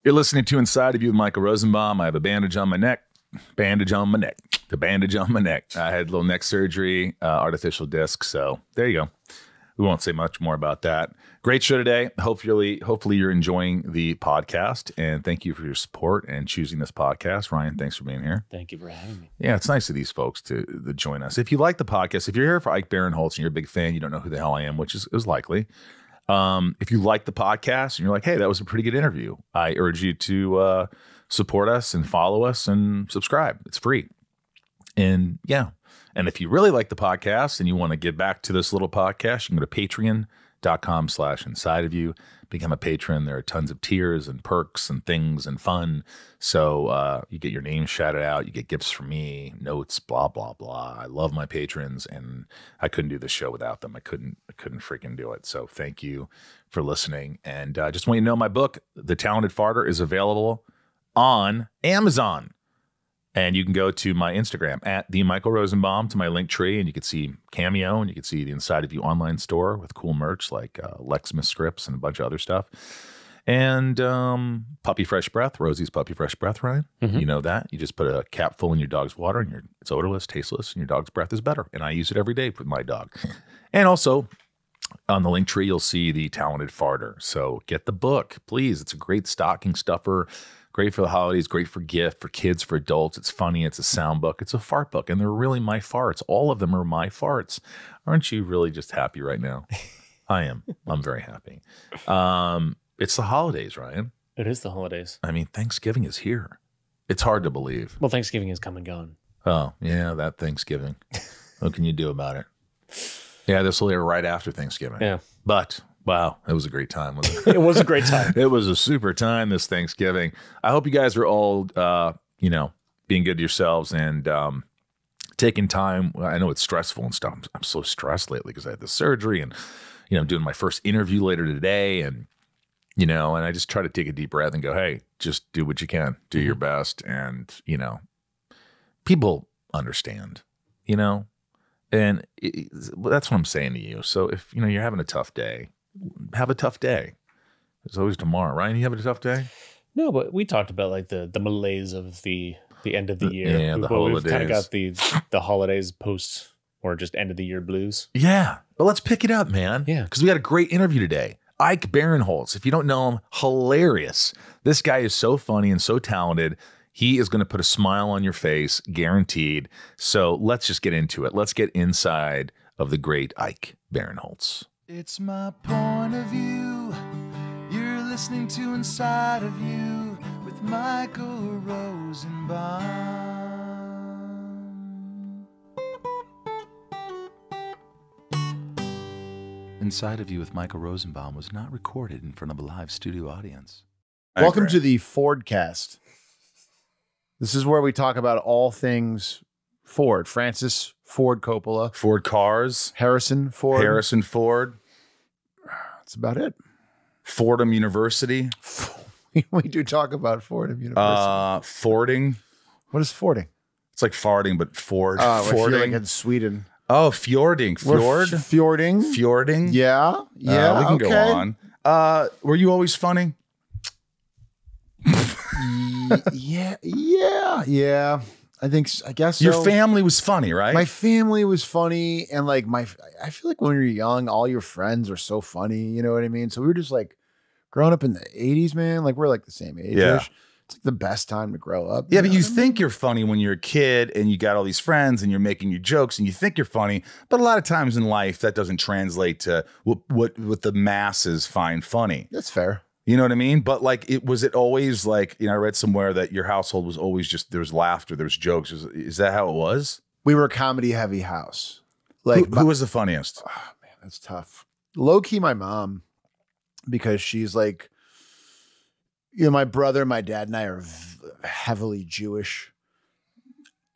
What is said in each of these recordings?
You're listening to Inside of You with Michael Rosenbaum. I have a bandage on my neck. Bandage on my neck. The bandage on my neck. I had a little neck surgery, artificial disc. So there you go. We won't say much more about that. Great show today. Hopefully you're enjoying the podcast. And thank you for your support and choosing this podcast. Ryan, thanks for being here. Thank you for having me. Yeah, it's nice of these folks to join us. If you like the podcast, if you're here for Ike Barinholtz and you're a big fan, you don't know who the hell I am, which is likely. If you like the podcast and you're like, hey, that was a pretty good interview, I urge you to support us and follow us and subscribe. It's free. And yeah. And if you really like the podcast and you want to give back to this little podcast, you can go to patreon.com/insideofyou, become a patron. There are tons of tiers and perks and things and fun. So you get your name shouted out. You get gifts from me, notes, blah, blah, blah. I love my patrons, and I couldn't do this show without them. I couldn't freaking do it. So thank you for listening. And just want you to know my book, The Talented Farter, is available on Amazon. And you can go to my Instagram at the Michael Rosenbaum to my link tree, and you can see Cameo, and you can see the Inside of You online store with cool merch like Lexmas scripts and a bunch of other stuff. And Puppy Fresh Breath, Rosie's Puppy Fresh Breath, Ryan. You know that. You just put a cap full in your dog's water, and it's odorless, tasteless, and your dog's breath is better. And I use it every day with my dog. And also on the link tree, you'll see The Talented Farter. So get the book, please. It's a great stocking stuffer. Great for the holidays, great for gift, for kids, for adults. It's funny. It's a sound book. It's a fart book. And they're really my farts. All of them are my farts. Aren't you really just happy right now? I am. I'm very happy. It's the holidays, Ryan. It is the holidays. I mean, Thanksgiving is here. It's hard to believe. Well, Thanksgiving is come and gone. Oh, yeah, that Thanksgiving. What can you do about it? Yeah, this will air right after Thanksgiving. Yeah. But wow, it was a great time, wasn't it? It was a great time. It was a super time this Thanksgiving. I hope you guys are all, being good to yourselves and taking time. I know it's stressful and stuff. I'm so stressed lately because I had the surgery and, I'm doing my first interview later today. And, and I just try to take a deep breath and go, hey, just do what you can. Do your best. And, people understand, and that's what I'm saying to you. So if, you're having a tough day, have a tough day. There's always tomorrow. Ryan, you having a tough day? No, but we talked about like the malaise of the end of the year. Yeah, the holidays. We've kind of got the holidays post or just end of the year blues. Yeah. But let's pick it up, man. Yeah. Because we got a great interview today. Ike Barinholtz. If you don't know him, hilarious. This guy is so funny and so talented. He is going to put a smile on your face, guaranteed. So let's just get into it. Let's get inside of the great Ike Barinholtz. It's my point of view. You're listening to Inside of You with Michael Rosenbaum. Inside of You with Michael Rosenbaum was not recorded in front of a live studio audience. Welcome to the Fordcast. This is where we talk about all things Ford. Francis Ford Coppola. Ford cars. Harrison Ford. Harrison Ford. That's about it. Fordham University. We do talk about Fordham University. Fording. What is fording? It's like farting, but Ford. I feel Fording. like in Sweden. Oh, fjording. Fjord? Fjording. Fjording. Yeah. Yeah. We can go on. Were you always funny? Yeah. I guess so. Your family was funny, right? My family was funny, and like I feel like when you're young, all your friends are so funny. You know what I mean? So we were just like growing up in the 80s, man. Like we're like the same age. Yeah. It's like the best time to grow up. Yeah, but you think you're funny when you're a kid and you got all these friends and you're making your jokes and you think you're funny. But a lot of times in life, that doesn't translate to what the masses find funny. That's fair. You know what I mean? But like, was it always like, I read somewhere that your household was always just, there was laughter, there was jokes. Is that how it was? We were a comedy heavy house. Like who was the funniest? Oh, man, that's tough. Low key, my mom, because she's like, my brother, my dad, and I are heavily Jewish.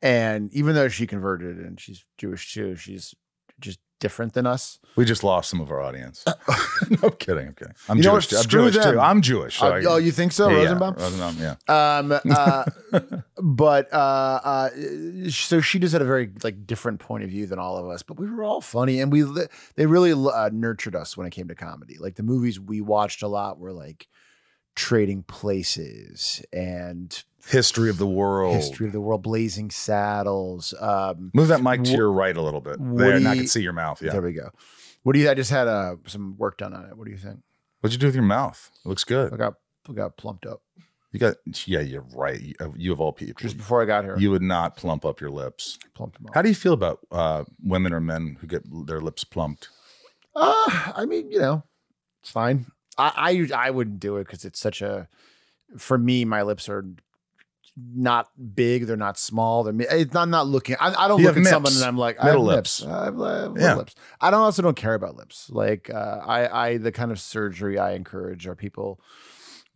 And even though she converted and she's Jewish too, she's just different than us. We just lost some of our audience. No, I'm kidding. I'm kidding. I'm you Jewish. Know what? I'm Jewish them. too. I'm Jewish. So oh, you think so, yeah, Rosenbaum? Yeah. Rosenbaum, yeah. But so she just had a very like different point of view than all of us. But we were all funny, and they really nurtured us when it came to comedy. Like the movies we watched a lot were like Trading Places and History of the World. History of the World, Blazing Saddles. Move that mic to your right a little bit. There, and I can see your mouth. Yeah. There we go. What do you? I just had some work done on it. What do you think? What'd you do with your mouth? It looks good. I got plumped up. You got, yeah, you're right. You of all people. Just before I got here. You would not plump up your lips. Plumped them up. How do you feel about women or men who get their lips plumped? I mean, you know, it's fine. I wouldn't do it because it's such a, for me, my lips are not big. They're not small. I'm not looking. I don't look at someone and I'm like, I have lips. I have lips. I also don't care about lips. Like the kind of surgery I encourage are people,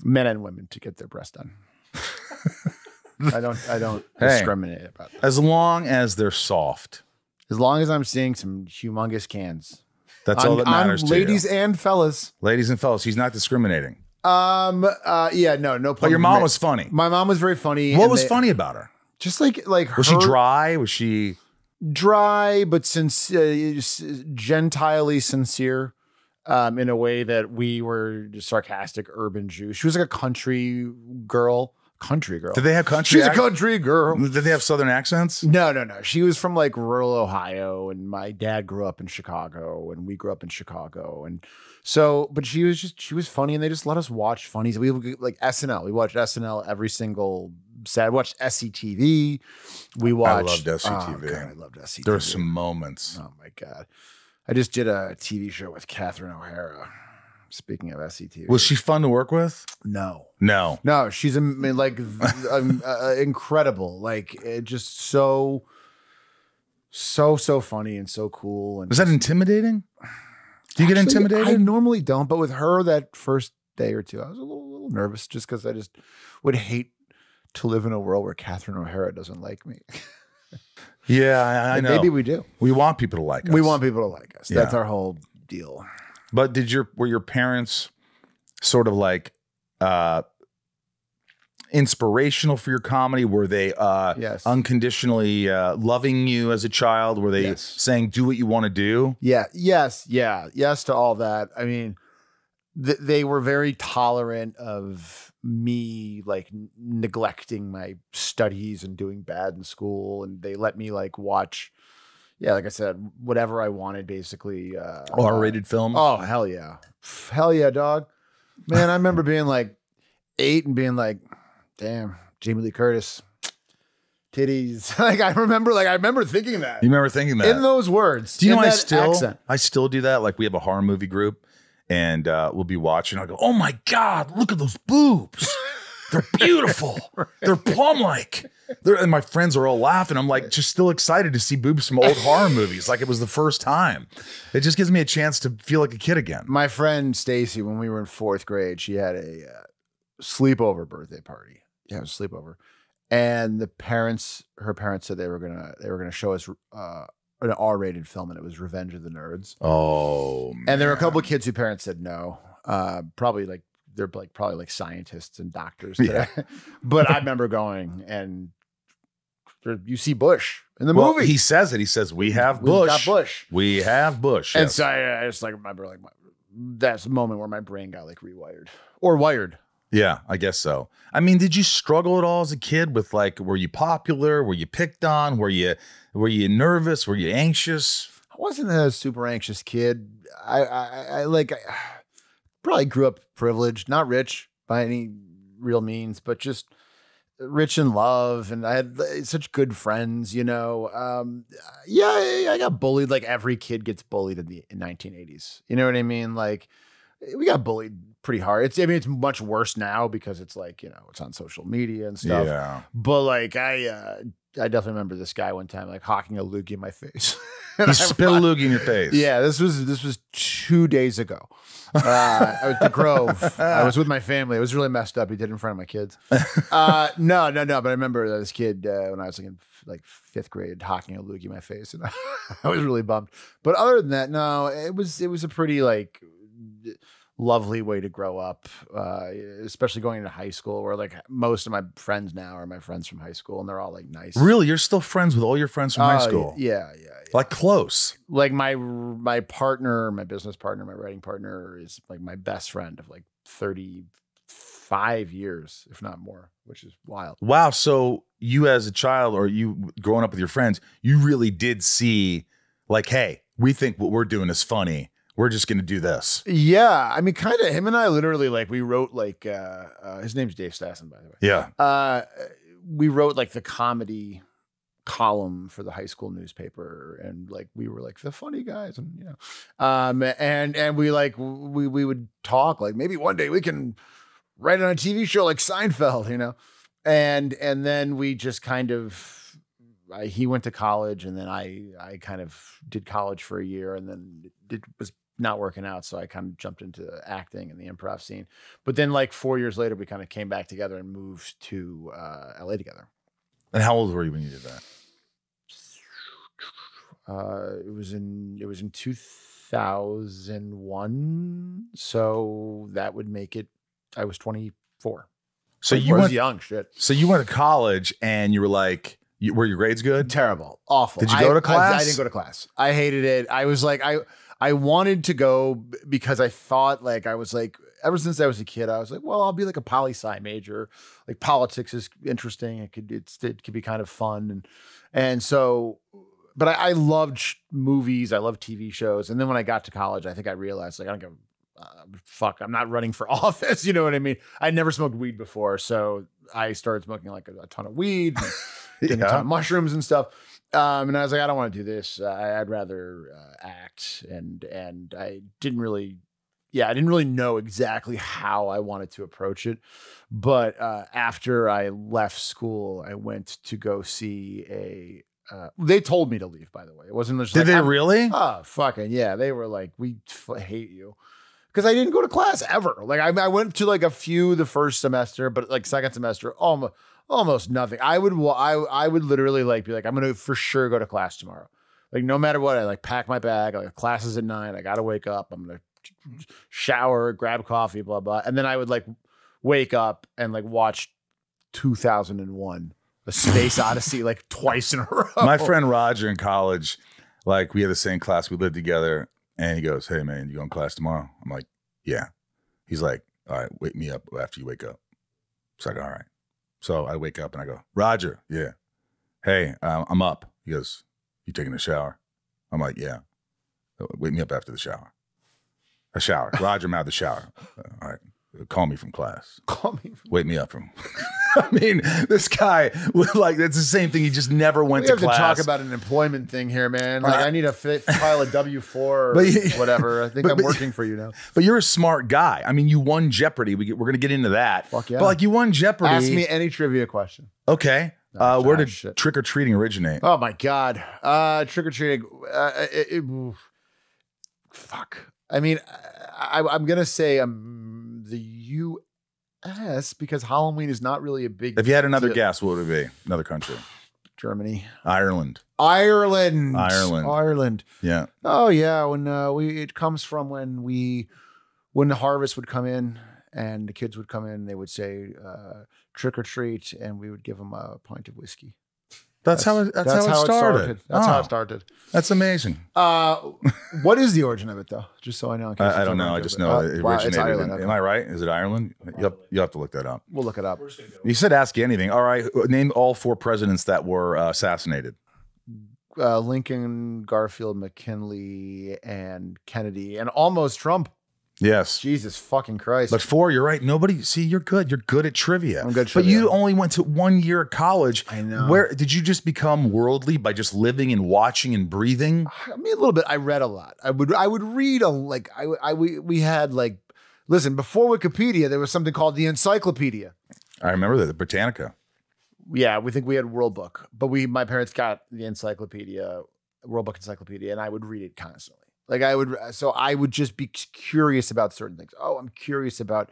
men and women, to get their breasts done. I don't discriminate about that. As long as they're soft. As long as I'm seeing some humongous cans. That's all that matters to ladies you. and fellas. Ladies and fellas, he's not discriminating. Yeah, no. But your mom was funny. My mom was very funny. What was funny about her? Just like was she dry? Was she dry but gentilely sincere? In a way that we were just sarcastic urban Jews. She was like a country girl. Did they have country? She's a country girl. Did they have Southern accents? No. She was from like rural Ohio, and my dad grew up in Chicago, and we grew up in Chicago, and so. But she was funny, and they just let us watch funnies. We like SNL. We watched SNL every single Saturday. Watched SCTV. We watched. I loved SCTV. Oh God, I loved SCTV. There were some moments. Oh my God. I just did a TV show with Catherine O'Hara. Speaking of SCTV. Was she fun to work with? No. She's like incredible. Like just so funny and so cool. And was that intimidating? Do you get intimidated? I normally don't, but with her that first day or two, I was a little nervous just because I just would hate to live in a world where Catherine O'Hara doesn't like me. Yeah, I know. Maybe we do. We want people to like us. We want people to like us. That's our whole deal. But were your parents sort of like inspirational for your comedy? Were they yes. unconditionally loving you as a child? Were they saying, do what you want to do? Yeah. Yes to all that. I mean, they were very tolerant of me like neglecting my studies and doing bad in school, and they let me like watch, like I said, whatever I wanted, basically. R-rated film. Oh hell yeah, dog, man! I remember being like 8 and being like, damn, Jamie Lee Curtis, titties. I remember thinking that. You remember thinking that in those words? Do you know I still do that? Like we have a horror movie group. And we'll be watching. I go, oh my God, look at those boobs. They're beautiful. Right. They're plum-like. And my friends are all laughing. I'm like, just still excited to see boobs from old horror movies. Like it was the first time. It just gives me a chance to feel like a kid again. My friend Stacey, when we were in 4th grade, she had a sleepover birthday party. Yeah, it was a sleepover. And her parents said they were gonna show us an R-rated film, and it was Revenge of the Nerds. Oh, man. And there were a couple of kids whose parents said no. Probably like they're like probably like scientists and doctors today. Yeah. But I remember going, and you see Bush in the movie. He says it. He says, "We have Bush. We got Bush. We have Bush." And yes. So I just like remember like that's a moment where my brain got like rewired or wired. Yeah, I guess so. I mean, did you struggle at all as a kid with like, were you popular? Were you picked on? Were you nervous? Were you anxious? I wasn't a super anxious kid. I probably grew up privileged, not rich by any real means, but just rich in love. And I had such good friends, you know? I got bullied. Like every kid gets bullied in 1980s. You know what I mean? Like we got bullied pretty hard. It's much worse now because it's like, you know, it's on social media and stuff. Yeah. But like I definitely remember this guy one time like hawking a loogie in my face. He spit a loogie in your face. Yeah, this was 2 days ago. I was at the Grove. I was with my family. It was really messed up. He did it in front of my kids. No. But I remember this kid when I was in like 5th grade hawking a loogie in my face, and I was really bummed. But other than that, no, it was a pretty like lovely way to grow up, especially going into high school, where like most of my friends now are my friends from high school, and they're all like nice. Really, you're still friends with all your friends from high school? Yeah. Like close. Like my partner, my business partner, my writing partner is like my best friend of like 30 5 years, if not more, which is wild. Wow. So you as a child or you growing up with your friends, you really did see like, hey, we think what we're doing is funny. We're just going to do this. Yeah. I mean, kind of him and I literally like, we wrote like, his name's Dave Stassen, by the way. Yeah. We wrote like the comedy column for the high school newspaper, and like we were like the funny guys, and and we like we would talk like maybe one day we can write on a TV show like Seinfeld, and then we just kind of he went to college, and then I kind of did college for a year, and then it was not working out, so I kind of jumped into acting and the improv scene. But then like 4 years later, we kind of came back together and moved to LA together. And how old were you when you did that? It was in 2001. So that would make it, I was 24. So you went young shit. So you went to college and you were like, were your grades good? Terrible. Awful. Did you go to class? I didn't go to class. I hated it. I was like, I wanted to go because I thought like, I was like, ever since I was a kid, I was like, well, I'll be like a poli-sci major. Like politics is interesting. It could be kind of fun. And so, but I loved movies. I loved TV shows. And then when I got to college, I think I realized like, I don't give fuck, I'm not running for office. You know what I mean? I never smoked weed before. So I started smoking like a ton of weed, and a ton of mushrooms and stuff. And I was like, I don't want to do this. I'd rather act. And I didn't really know exactly how I wanted to approach it. But after I left school, I went to go see they told me to leave, by the way. It wasn't just Did they really? Oh, fucking yeah. They were like, we hate you. Because I didn't go to class ever. Like I went to like a few the first semester, but like second semester, almost nothing. I would literally like be like, I'm going to for sure go to class tomorrow. Like no matter what, I like pack my bag. Like classes at 9. I got to wake up. I'm going to shower, grab coffee, blah, blah. And then I would like wake up and like watch 2001, A Space Odyssey, like twice in a row. My friend Roger in college, like we had the same class. We lived together. And he goes, hey, man, you going to class tomorrow? I'm like, yeah. He's like, all right, wake me up after you wake up. It's like, all right. So I wake up and I go, Roger, yeah. Hey, I'm up. He goes, you taking a shower? I'm like, yeah. Wake me up after the shower. A shower. Roger, I'm out of the shower. All right. Call me from class. Wake me up from. I mean, this guy would like, that's the same thing. He just never went to class. We have to talk about an employment thing here, man. Like I need to file a W-4 or whatever. I think I'm working for you now. But you're a smart guy. I mean, you won Jeopardy. We're going to get into that. Fuck yeah. But like you won Jeopardy. Ask me any trivia question. Okay. Where did trick-or-treating originate? Oh my God. Trick-or-treating. Fuck. I mean, I'm going to say the U.S. because Halloween is not really a big If you had another guess, what would it be? Another country. Germany. Ireland. Yeah. Oh yeah. When it comes from when the harvest would come in and the kids would come in, they would say trick or treat, and we would give them a pint of whiskey. That's how it started. That's how it started. That's amazing. What is the origin of it, though? Just so I know. I don't know. I just know it originated. Ireland, okay. Am I right? Is it Ireland? You have to look that up. We'll look it up. You said ask you anything. All right. Name all 4 presidents that were assassinated. Lincoln, Garfield, McKinley, and Kennedy, and almost Trump. Yes. Jesus fucking Christ. But 4, you're right. Nobody, see, you're good. You're good at trivia. I'm good at trivia. But you only went to 1 year of college. I know. Where did you just become worldly by just living and watching and breathing? I mean, a little bit. I read a lot. I would read we had like, listen, before Wikipedia, there was something called the encyclopedia. I remember that, the Britannica. Yeah, we think we had World Book, but my parents got the encyclopedia, World Book Encyclopedia, and I would read it constantly. Like I would just be curious about certain things. Oh, I'm curious about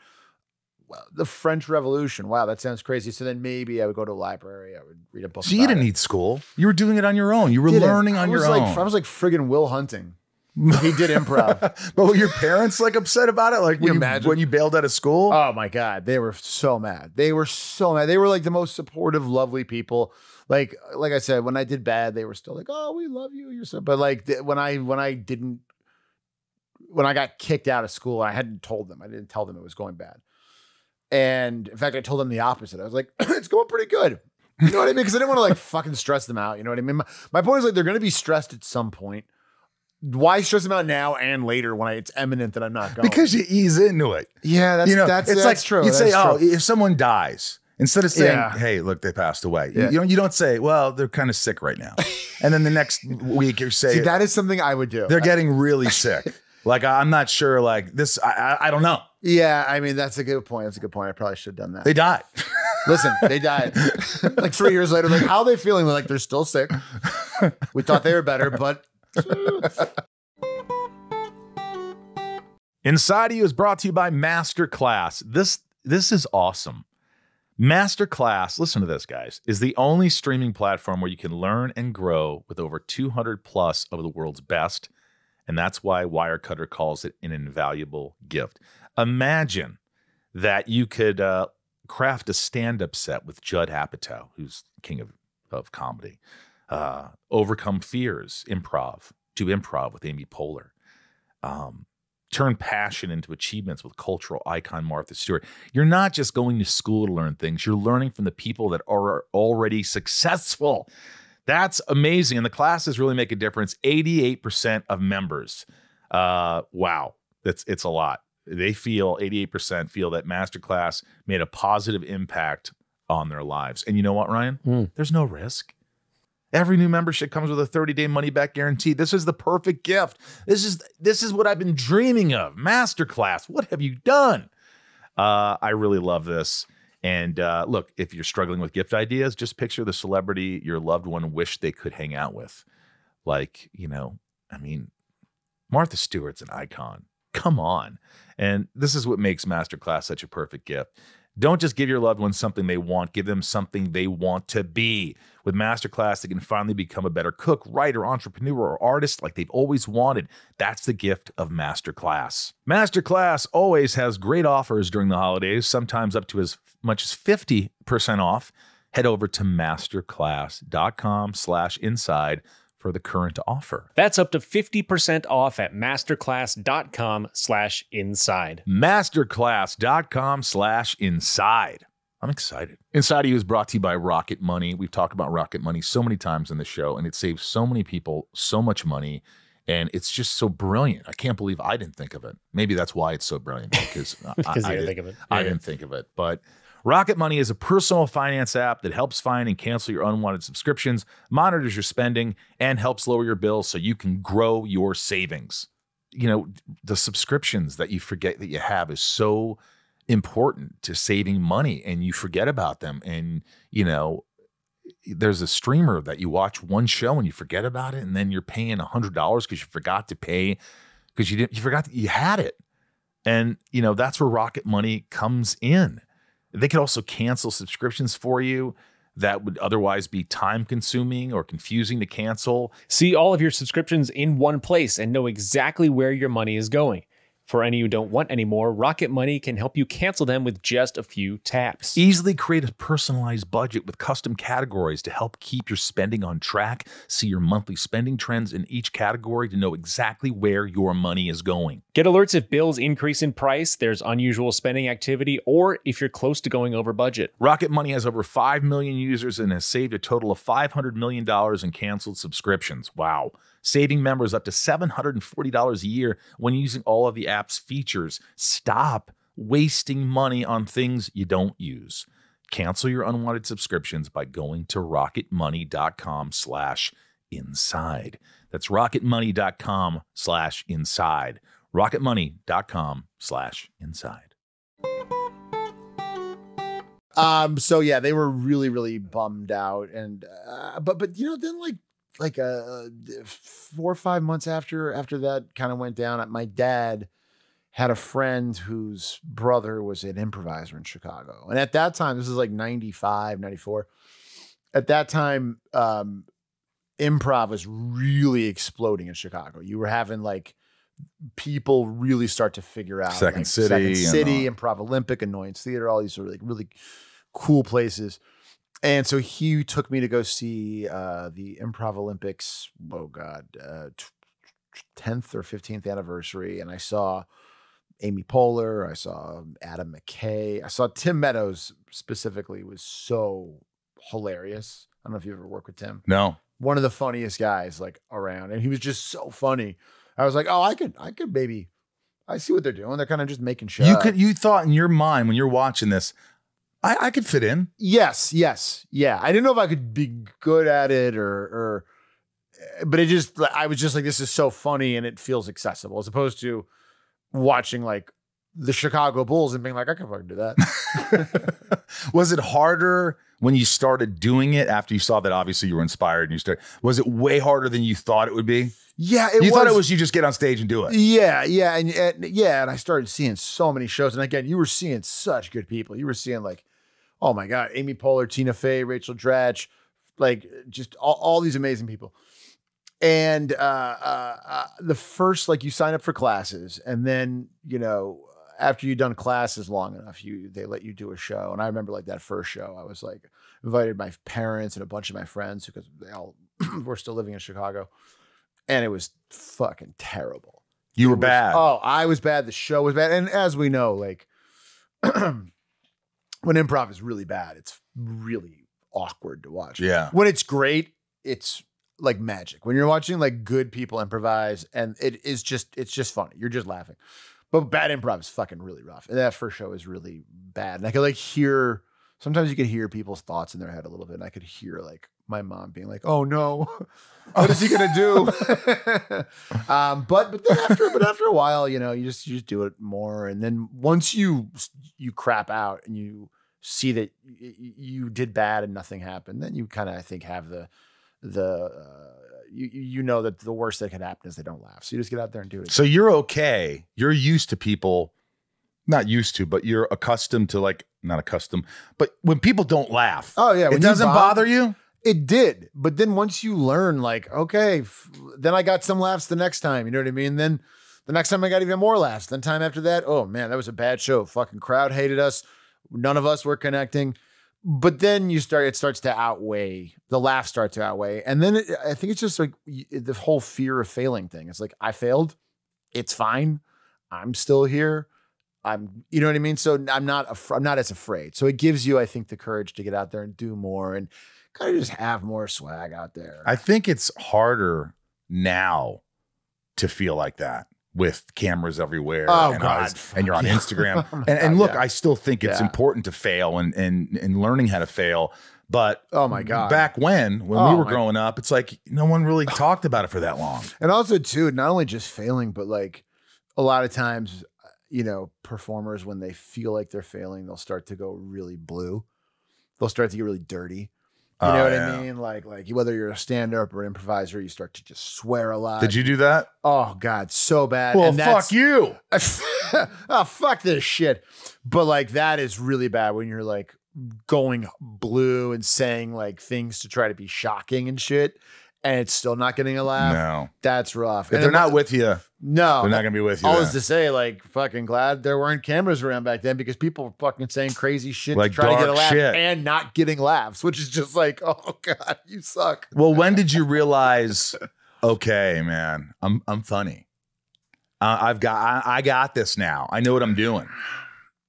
the French Revolution. Wow, that sounds crazy. So then maybe I would go to a library. I would read a book. So you didn't need school. You were doing it on your own. You were learning on your own. I was like friggin' Will Hunting. He did improv. But were your parents like upset about it? Like when you bailed out of school? Oh my God. They were so mad. They were like the most supportive, lovely people. Like I said, when I did bad, they were still like, "Oh, we love you." You're so. But like when I got kicked out of school, I hadn't told them. I didn't tell them it was going bad. And in fact, I told them the opposite. I was like, it's going pretty good. You know what I mean? Because I didn't want to like fucking stress them out. You know what I mean? My point is like, they're going to be stressed at some point. Why stress them out now and later when it's imminent that I'm not going? Because you ease into it. Yeah, that's, you know, that's it's like true. You'd say, That's true. if someone dies, instead of saying, Yeah. hey, look, they passed away. Yeah. You don't say, well, they're kind of sick right now. And then the next week you say, See, that is something I would do. they're getting really sick. Like, I'm not sure, like this, I don't know. Yeah, I mean, that's a good point. That's a good point. I probably should have done that. They died. Listen, they died. Like 3 years later, like, how are they feeling? They're like, they're still sick. We thought they were better, but... Inside of You is brought to you by Masterclass. This is awesome. Masterclass, listen to this, guys, is the only streaming platform where you can learn and grow with over 200 plus of the world's best. And that's why Wirecutter calls it an invaluable gift. Imagine that you could craft a stand-up set with Judd Apatow, who's king of comedy, overcome fears, do improv with Amy Poehler, turn passion into achievements with cultural icon Martha Stewart. You're not just going to school to learn things. You're learning from the people that are already successful. That's amazing. And the classes really make a difference. 88% of members. Wow. It's a lot. 88% feel that Masterclass made a positive impact on their lives. And you know what, Ryan? There's no risk. Every new membership comes with a 30-day money-back guarantee. This is the perfect gift. This is what I've been dreaming of. Masterclass. What have you done? I really love this. And look, if you're struggling with gift ideas, just picture the celebrity your loved one wished they could hang out with. Like, I mean, Martha Stewart's an icon. Come on. And this is what makes Masterclass such a perfect gift. Don't just give your loved ones something they want. Give them something they want to be. With Masterclass, they can finally become a better cook, writer, entrepreneur, or artist like they've always wanted. That's the gift of Masterclass. Masterclass always has great offers during the holidays, sometimes up to as much as 50% off. Head over to masterclass.com/inside for the current offer. That's up to 50% off at masterclass.com/inside. Masterclass.com/inside. I'm excited. Inside of You is brought to you by Rocket Money. We've talked about Rocket Money so many times in the show, and it saves so many people so much money, and it's just so brilliant. I can't believe I didn't think of it. Maybe that's why it's so brilliant, because Because you didn't think of it. I didn't think of it. But Rocket Money is a personal finance app that helps find and cancel your unwanted subscriptions, monitors your spending, and helps lower your bills so you can grow your savings. The subscriptions that you forget that you have is so important to saving money, and you forget about them. And, there's a streamer that you watch one show and you forget about it, and then you're paying $100 because you forgot to pay because you forgot that you had it. And, that's where Rocket Money comes in. They could also cancel subscriptions for you that would otherwise be time-consuming or confusing to cancel. See all of your subscriptions in one place and know exactly where your money is going. For any who don't want any more, Rocket Money can help you cancel them with just a few taps. Easily create a personalized budget with custom categories to help keep your spending on track. See your monthly spending trends in each category to know exactly where your money is going. Get alerts if bills increase in price, there's unusual spending activity, or if you're close to going over budget. Rocket Money has over 5 million users and has saved a total of $500 million in canceled subscriptions. Wow. Saving members up to $740 a year when using all of the app's features. Stop wasting money on things you don't use. Cancel your unwanted subscriptions by going to rocketmoney.com/inside. That's rocketmoney.com/inside. rocketmoney.com/inside. So yeah, they were really, really bummed out. And, but then like 4 or 5 months after that kind of went down, my dad had a friend whose brother was an improviser in Chicago. And at that time, this is like 95, 94. At that time, improv was really exploding in Chicago. You were having like people really start to figure out Second City, Improv Olympic, Annoyance Theater, all these sort of like really cool places. And so he took me to go see the Improv Olympics, 10th or 15th anniversary. And I saw Amy Poehler. I saw Adam McKay. I saw Tim Meadows specifically was so hilarious. I don't know if you ever worked with Tim. No. One of the funniest guys like around. And he was just so funny. I was like, oh, I could maybe, I see what they're doing. They're kind of just making shit up. You thought in your mind when you're watching this, I could fit in. Yes. Yeah. I didn't know if I could be good at it but it just, I was just like, this is so funny and it feels accessible as opposed to watching like the Chicago Bulls and being like, I can fucking do that. Was it harder when you started doing it after you saw that obviously you were inspired and was it way harder than you thought it would be? Yeah, you thought it was you just get on stage and do it. Yeah. And I started seeing so many shows. And again, you were seeing such good people. You were seeing like, oh my God, Amy Poehler, Tina Fey, Rachel Dratch, like just all these amazing people. And the first, like you sign up for classes and then, you know, after you've done classes long enough, they let you do a show. And I remember like that first show, I was like invited my parents and a bunch of my friends because they all were still living in Chicago. And it was fucking terrible. You were bad. Oh, I was bad. The show was bad. And as we know, like when improv is really bad, it's really awkward to watch. Yeah. When it's great, it's like magic. When you're watching like good people improvise and it's just funny. You're just laughing. But bad improv is fucking really rough. And that first show is really bad. And I could like sometimes you could hear people's thoughts in their head a little bit. And I could hear like my mom being like, oh no, what is he going to do? But then after a while, you know, you just do it more. And then once you crap out and you see that you did bad and nothing happened, then you kind of, I think, have you know that the worst that can happen is they don't laugh. So you just get out there and do it. So you're okay. You're used to people, not used to, but you're accustomed to like, not accustomed, but when people don't laugh. Oh yeah. It doesn't bother you? It did. But then once you learn like, okay, then I got some laughs the next time. You know what I mean? Then the next time I got even more laughs. Then time after that, oh man, that was a bad show. Fucking crowd hated us. None of us were connecting. But then it starts to outweigh, the laughs start to outweigh. And then I think it's just like the whole fear of failing thing. It's like, I failed. It's fine. I'm still here. You know what I mean? So I'm not as afraid. So it gives you, I think, the courage to get out there and do more and kind of just have more swag out there. I think it's harder now to feel like that with cameras everywhere. Oh, God. And you're on Instagram. Oh, and look, yeah. I still think it's important to fail and learning how to fail. But oh my God, back when we were growing up, it's like no one really talked about it for that long. And also too, not only just failing, but like a lot of times, you know, performers, when they feel like they're failing, they'll start to go really blue. They'll start to get really dirty. You know what I mean? Like whether you're a stand-up or improviser, you start to just swear a lot. Did you do that? Oh God, so bad. Well, and fuck you. Oh, fuck this shit. But like that is really bad when you're like going blue and saying like things to try to be shocking and shit, and it's still not getting a laugh. No. That's rough. If they're not with you, no, they're not gonna be with you. I was to say, like, fucking glad there weren't cameras around back then because people were fucking saying crazy shit like to try to get a laugh shit. and not getting laughs, which is just like, oh God, you suck. Well, when did you realize, okay, man, I'm funny. I got this now. I know what I'm doing.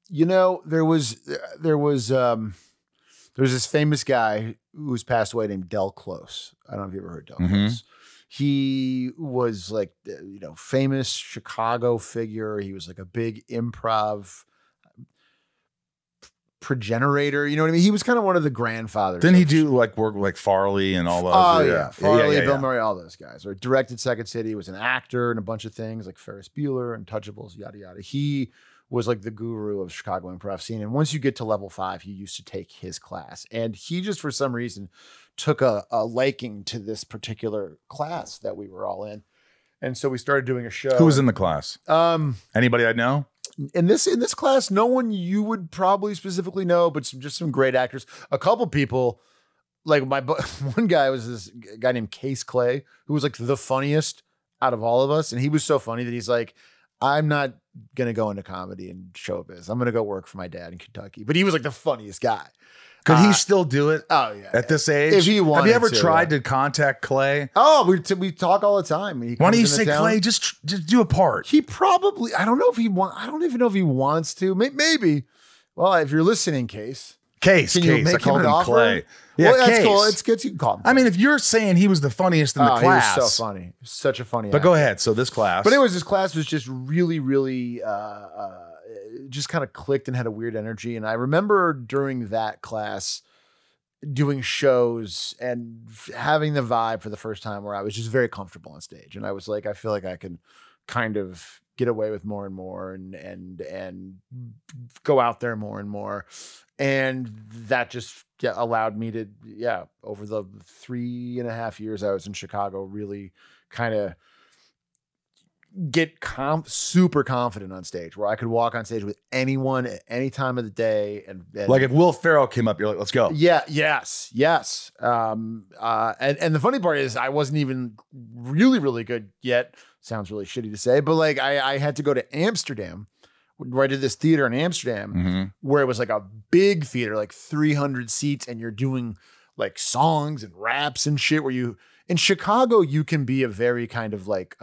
You know, there was this famous guy who's passed away named Del Close. I don't know if you ever heard Del Close. He was like, you know, famous Chicago figure. He was like a big improv progenitor. You know what I mean? He was kind of one of the grandfathers. Didn't he do like work like Farley and all those? Oh yeah. Farley, Bill yeah. Murray, all those guys. Or directed Second City, was an actor and a bunch of things like Ferris Bueller and Untouchables, yada, yada. He was like the guru of Chicago improv scene. And once you get to level 5, he used to take his class. And he just, for some reason, took a liking to this particular class that we were all in. And so we started doing a show. Who was in the class? Anybody I know? In this class, no one you would probably specifically know, but just some great actors. A couple people, like one guy was this guy named Case Clay, who was like the funniest out of all of us. And he was so funny that he's like, I'm not going to go into comedy and showbiz. I'm going to go work for my dad in Kentucky. But he was like the funniest guy. Could he still do it? Oh yeah. At this age, If he wanted have you ever to, tried to contact Clay? Oh, we talk all the time. Why don't you say, Clay, just do a part? He probably. I don't know if he want. I don't even know if he wants to. Maybe. Well, if you're listening, Case. Case. I called him Clay. Yeah, well, that's Case. cool. It's good. You can call him. I mean, if you're saying he was the funniest in the class, he was so funny. Such a funny. But go ahead. So this class. But anyways, this class was just really, really, just kind of clicked and had a weird energy. And I remember during that class doing shows and having the vibe for the first time where I was just very comfortable on stage. And I was like, I feel like I can kind of get away with more and more and go out there more and more. And that just allowed me to, over the 3.5 years I was in Chicago, really kind of get super confident on stage where I could walk on stage with anyone at any time of the day. And like if Will Ferrell came up, you're like, let's go. Yeah. Yes. And the funny part is I wasn't even really, really good yet. Sounds really shitty to say, but like I had to go to Amsterdam where I did this theater in Amsterdam where it was like a big theater, like 300 seats. And you're doing like songs and raps and shit where in Chicago, you can be a very kind of like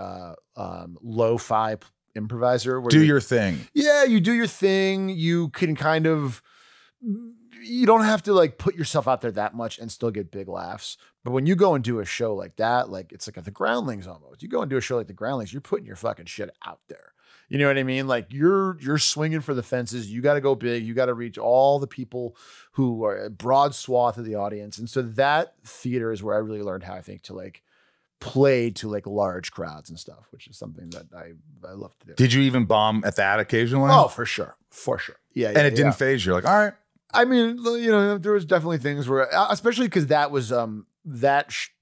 lo-fi improviser. Where do your thing. Yeah, you do your thing. You can kind of, you don't have to like put yourself out there that much and still get big laughs. But when you go and do a show like that, like it's like at the Groundlings almost. You go and do a show like the Groundlings, you're putting your fucking shit out there. You know what I mean? Like you're swinging for the fences. You got to go big. You got to reach all the people who are a broad swath of the audience. And so that theater is where I really learned how I think to like play to like large crowds and stuff, which is something that I love to do. Did you even bomb at that occasionally? Oh, for sure. Yeah. And it didn't phase you. Like, all right. I mean, you know, there was definitely things where, especially because that was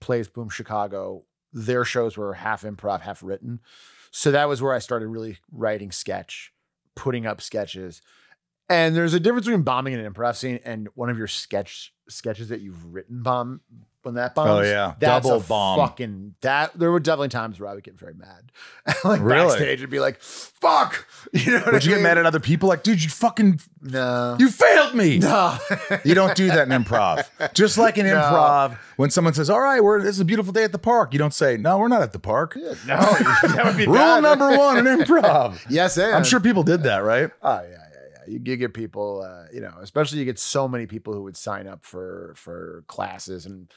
place, Boom Chicago, their shows were half improv, half written. So that was where I started really writing sketch, putting up sketches. And there's a difference between bombing in an improv scene and one of your sketches that you've written bomb when that bombs. Oh yeah. That's double a bomb. Fucking that. There were definitely times where I would get very mad. Like really? Backstage and be like, fuck. You know what Would you get mad at other people? Like, dude, you fucking no. You failed me. No. You don't do that in improv. Just like in improv, when someone says, all right, this is a beautiful day at the park, you don't say, no, we're not at the park. No, that would be Rule bad. number 1 in improv. Yes, and I'm sure people did that, right? Oh yeah. You get people, you know, especially you get so many people who would sign up for classes, and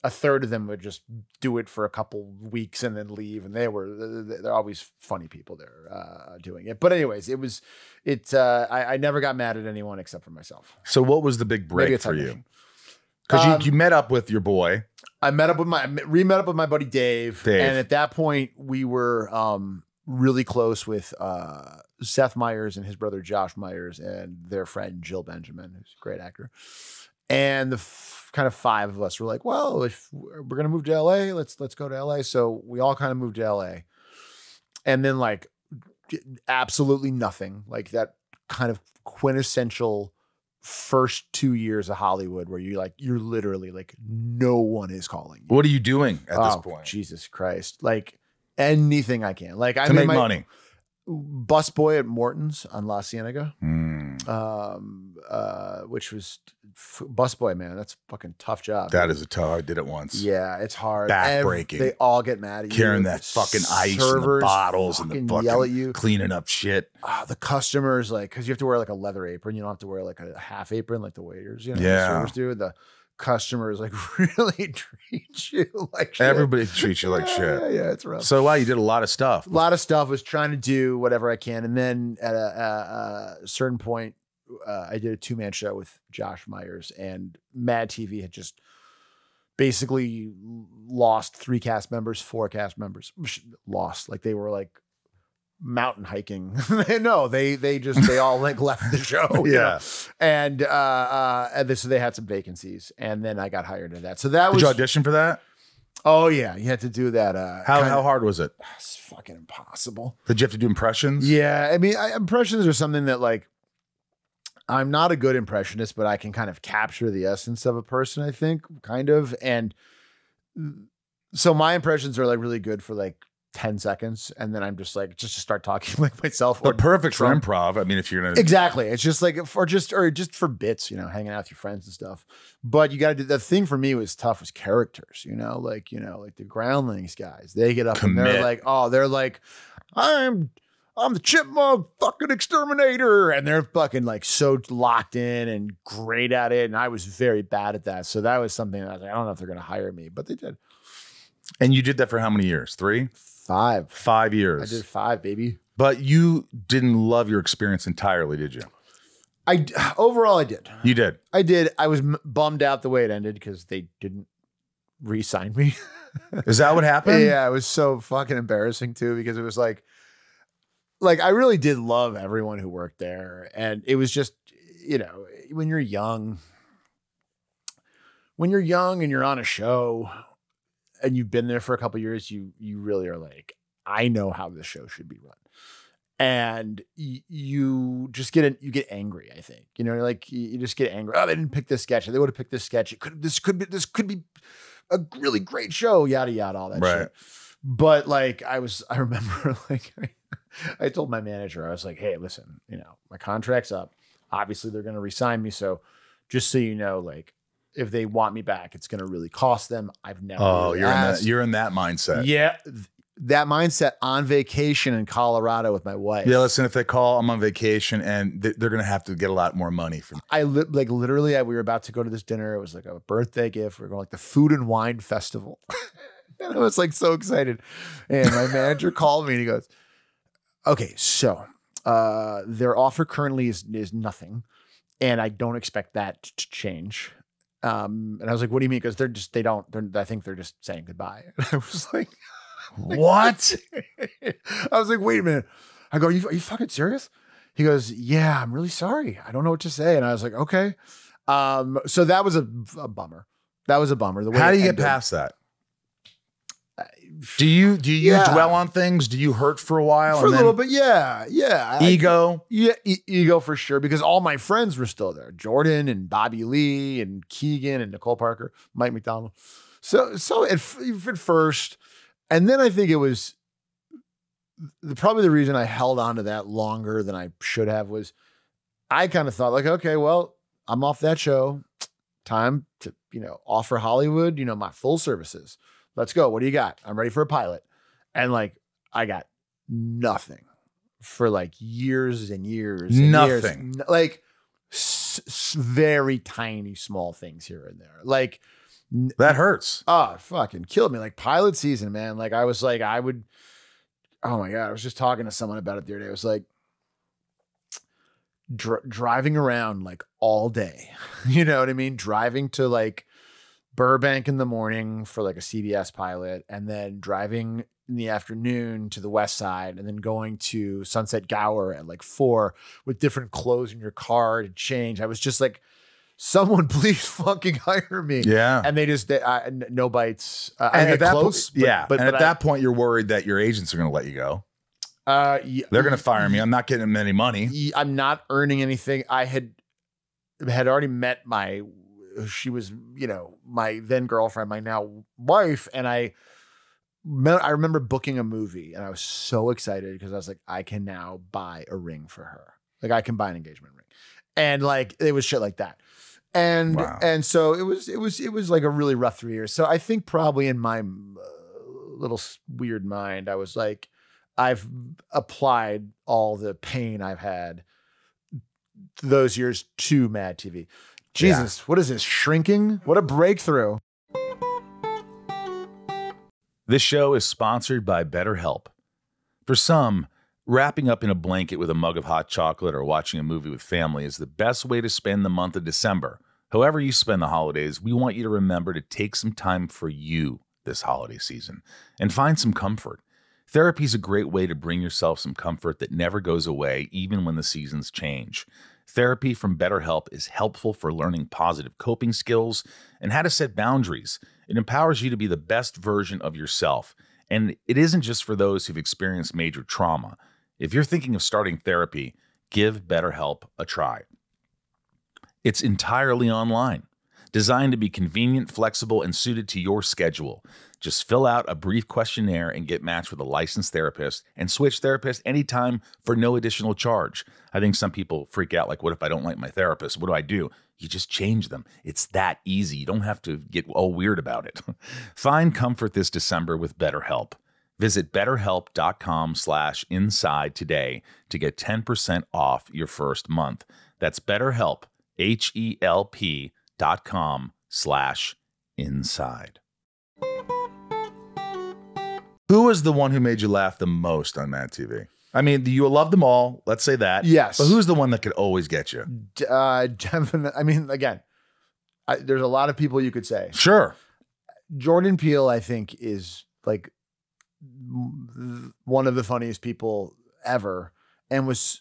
a third of them would just do it for a couple weeks and then leave. And they're always funny people there doing it. But anyways, I never got mad at anyone except for myself. So what was the big break for you? Because you met up with your boy. I met up with my buddy Dave. And at that point we were really close with Seth Meyers and his brother Josh Meyers and their friend Jill Benjamin, who's a great actor. And the kind of 5 of us were like, well, if we're going to move to LA, let's go to LA. So we all kind of moved to LA. And then like absolutely nothing, like that kind of quintessential first 2 years of Hollywood where you're literally like, no one is calling you. What are you doing at this point? Jesus Christ. Like anything I can. Like I to make money. Busboy at Morton's on La Cienega, which was busboy, man. That's a fucking tough job. That is a tough. I did it once. Yeah, it's hard. Backbreaking. They all get mad at you. Carrying that fucking ice and the bottles and the fucking yell at you, cleaning up shit. The customers, like, because you have to wear like a leather apron. You don't have to wear like a half apron like the waiters. You know, yeah. The servers do. The customers like really treat you like shit. Everybody treats you like shit. Yeah, it's rough. So wow, you did a lot of stuff. Was trying to do whatever I can, and then at a certain point, I did a 2-man show with Josh Meyers, and MadTV had just basically lost 4 cast members. Lost, like they were like mountain hiking. No, they all like left the show. Yeah. And so they had some vacancies, and then I got hired into that. So that was. Did you audition for that? Oh yeah, you had to do that. How hard was it? It's fucking impossible. Did you have to do impressions? Yeah, I mean, impressions are something that like I'm not a good impressionist, but I can kind of capture the essence of a person, I think, kind of. And so my impressions are like really good for like 10 seconds, and then I'm just like, just to start talking like myself. But perfect for improv. I mean, if you're gonna exactly, it's just like or just for bits, you know, hanging out with your friends and stuff. But you got to do the thing for me was tough was characters, you know, like the Groundlings guys. They get up and they're like, I'm the chipmunk fucking exterminator, and they're fucking like so locked in and great at it, and I was very bad at that. So that was something that I was like, I don't know if they're gonna hire me, but they did. And you did that for how many years? 3? 5. 5 years. I did 5, baby. But you didn't love your experience entirely, did you? Overall, I did. You did. I did. I was bummed out the way it ended because they didn't re-sign me. Is that what happened? Yeah, it was so fucking embarrassing too, because it was like I really did love everyone who worked there, and it was just, you know, when you're young and you're on a show and you've been there for a couple of years, you really are like, I know how this show should be run. And you just get angry, I think. You know, like you just get angry. Oh, they didn't pick this sketch. They would have picked this sketch. This could be a really great show, yada yada, all that shit. But like I remember like I told my manager, I was like, hey, listen, you know, my contract's up. Obviously they're gonna re-sign me. So just so you know, like, if they want me back, it's going to really cost them. I've never. Oh, really you're in that mindset. Yeah, that mindset on vacation in Colorado with my wife. Yeah, listen, if they call, I'm on vacation, and they're going to have to get a lot more money from me. Literally, we were about to go to this dinner. It was like a birthday gift. We were going like the Food and Wine Festival, and I was like so excited. And my manager called me and he goes, "Okay, so their offer currently is nothing, and I don't expect that to change." And I was like, what do you mean? Because I think they're just saying goodbye. And I was like, what? I was like, wait a minute. I go, are you fucking serious? He goes, yeah, I'm really sorry. I don't know what to say. And I was like, okay. So that was a bummer. That was a bummer. How do you get past that? Do you dwell on things? Do you hurt for a while? For a little bit, yeah. Ego? Ego for sure, because all my friends were still there. Jordan and Bobby Lee and Keegan and Nicole Parker, Mike McDonald. So at first, and then I think it was probably the reason I held on to that longer than I should have was I kind of thought like, okay, well, I'm off that show. Time to, you know, offer Hollywood, you know, my full services. Let's go. What do you got? I'm ready for a pilot. And like, I got nothing for like years and years. And nothing. Years. Like very tiny, small things here and there. Like that hurts. Oh, fucking killed me. Like pilot season, man. Like I was like, oh my God. I was just talking to someone about it the other day. I was like driving around like all day. You know what I mean? Driving to like Burbank in the morning for like a CBS pilot, and then driving in the afternoon to the West Side, and then going to Sunset Gower at like 4 with different clothes in your car to change. I was just like, someone please fucking hire me. Yeah. And they just, no bites. And at that close, but at that point, you're worried that your agents are going to let you go. Yeah, they're going to fire me. I'm not getting them any money. I'm not earning anything. I had already met she was, you know, my then girlfriend, my now wife. And I remember booking a movie, and I was so excited because I was like, I can now buy a ring for her. Like I can buy an engagement ring. And like, it was shit like that. And, wow. And so it was like a really rough 3 years. So I think probably in my little weird mind, I was like, I've applied all the pain I've had those years to Mad TV. Jesus, What is this? Shrinking? What a breakthrough. This show is sponsored by BetterHelp. For some, wrapping up in a blanket with a mug of hot chocolate or watching a movie with family is the best way to spend the month of December. However you spend the holidays, we want you to remember to take some time for you this holiday season and find some comfort. Therapy is a great way to bring yourself some comfort that never goes away, even when the seasons change. Therapy from BetterHelp is helpful for learning positive coping skills and how to set boundaries. It empowers you to be the best version of yourself. And it isn't just for those who've experienced major trauma. If you're thinking of starting therapy, give BetterHelp a try. It's entirely online. Designed to be convenient, flexible, and suited to your schedule. Just fill out a brief questionnaire and get matched with a licensed therapist and switch therapists anytime for no additional charge. I think some people freak out like, what if I don't like my therapist? What do I do? You just change them. It's that easy. You don't have to get all weird about it. Find comfort this December with BetterHelp. Visit betterhelp.com/inside today to get 10% off your first month. That's BetterHelp, HELP.com/inside. Who was the one who made you laugh the most on MadTV? I mean, you love them all. Let's say that. Yes. But who's the one that could always get you? Definitely. I mean, again, there's a lot of people you could say. Sure. Jordan Peele, I think, is like one of the funniest people ever and was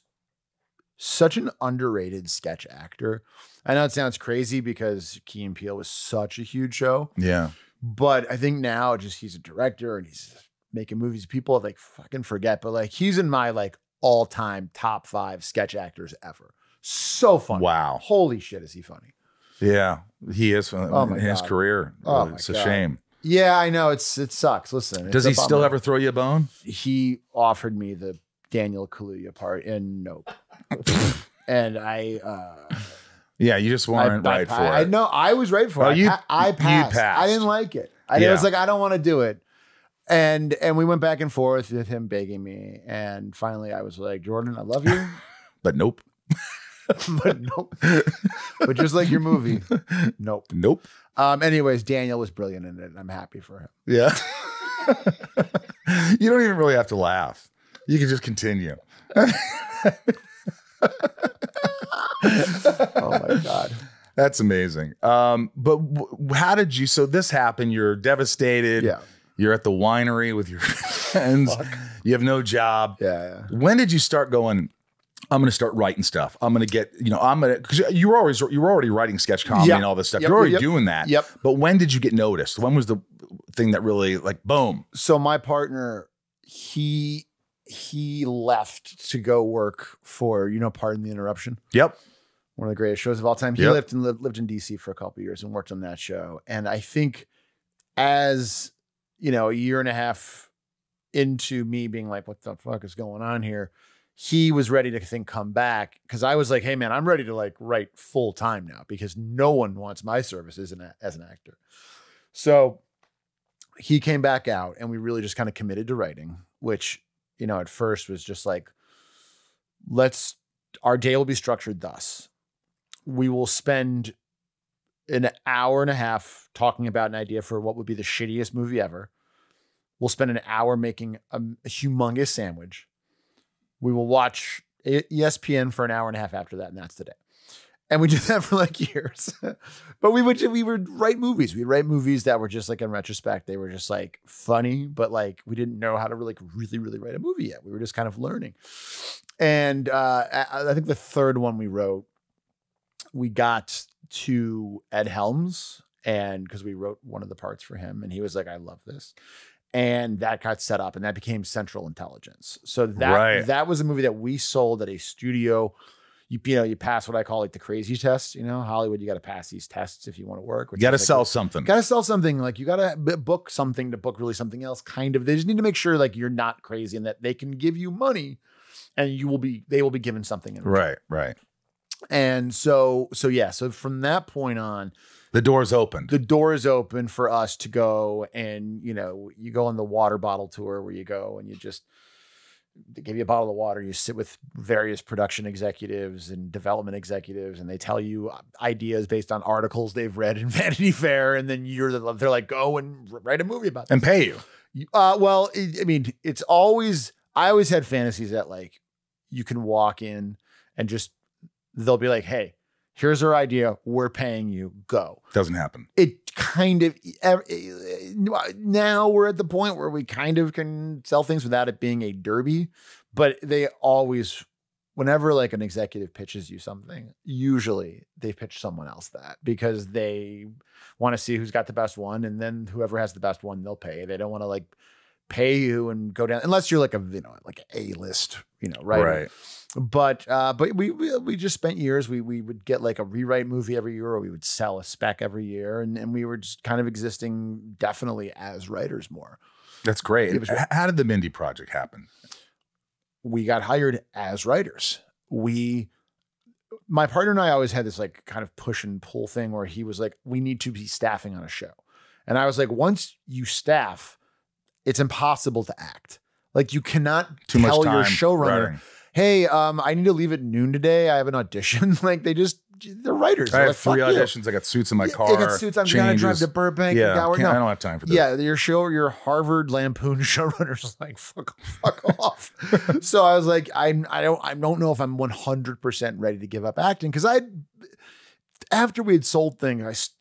such an underrated sketch actor. I know it sounds crazy because Key and Peele was such a huge show. Yeah. But I think now just he's a director and he's making movies. People like fucking forget, but like he's in my like all-time top 5 sketch actors ever. So funny. Wow. Holy shit, is he funny. Yeah. He is. Oh my his God. career. Oh my it's a God. shame. Yeah, I know. It sucks. Listen. Does it's he a still bummer. ever throw you a bone? He offered me the Daniel Kaluuya part and nope. And Yeah, you just weren't right for it. I know I was right for Oh, it. I you passed. passed. I didn't like it. Yeah. I was like, I don't want to do it. And we went back and forth with him begging me. And finally I was like, Jordan, I love you. But nope. But nope. But just like your movie. Nope. Nope. Anyways, Daniel was brilliant in it, and I'm happy for him. Yeah. You don't even really have to laugh. You can just continue. Oh my God. That's amazing. But how did you, so this happened, you're devastated. Yeah. You're at the winery with your friends. You have no job. Yeah. When did you start going, I'm going to start writing stuff. I'm going to get, because you were already writing sketch comedy Yep. and all this stuff. Yep, You're already yep. doing that. Yep. But when did you get noticed? When was the thing that really like, boom? So my partner, he left to go work for, Pardon the Interruption, Yep. one of the greatest shows of all time. He Yep. lived in DC for a couple of years and worked on that show. And I think as, a year and a half into me being like, what the fuck is going on here? He was ready to come back because I was like, hey man, I'm ready to like write full time now because no one wants my services as an actor. So he came back out and we really just kind of committed to writing, which, at first was just like, our day will be structured thus. We will spend an hour and a half talking about an idea for what would be the shittiest movie ever. We'll spend an hour making a humongous sandwich. We will watch ESPN for an hour and a half after that, and that's the day. And we did that for like years. But we would write movies. We'd write movies that were just like, in retrospect, they were just like funny, but like we didn't know how to really write a movie yet. We were just kind of learning. And I think the third one we wrote, we got to Ed Helms, and because we wrote one of the parts for him, and he was like, I love this. And that got set up, and that became Central Intelligence. So that was a movie that we sold at a studio. You pass what I call like the crazy test. Hollywood, you got to pass these tests if you want to work. You got to sell something. Got to sell something. Like you got to book something to book really something else. Kind of. They just need to make sure like you're not crazy and that they can give you money, and they will be given something in return. Right. And so from that point on, the door's opened. The door is open for us to go, and you go on the water bottle tour where you go and they give you a bottle of water. You sit with various production executives and development executives, and they tell you ideas based on articles they've read in Vanity Fair, and then they're like, go and write a movie about this. And pay you. It's always, I always had fantasies that like you can walk in and just they'll be like, hey, here's our idea. We're paying you. Go. Doesn't happen. It kind of, now we're at the point where we kind of can sell things without it being a derby, but they always, whenever like an executive pitches you something, usually they pitch someone else that because they want to see who's got the best one. And then whoever has the best one, they'll pay. They don't want to like pay you and go down, unless you're like like A-list, writer. Right. But we just spent years. We would get like a rewrite movie every year, or we would sell a spec every year, and we were just kind of existing definitely as writers more. That's great. How did the Mindy Project happen? We got hired as writers. My partner and I always had this like kind of push and pull thing where he was like, we need to be staffing on a show. And I was like, once you staff, it's impossible to act. Like you cannot tell your showrunner, hey, I need to leave at noon today. I have an audition. Like they're writers. I have like, 3 auditions. I got suits in my car. I got suits. I'm going to drive to Burbank. Yeah, I don't have time for this. Yeah, your Harvard Lampoon showrunners like fuck off. So I was like, I don't know if I'm 100% ready to give up acting, because after we had sold things,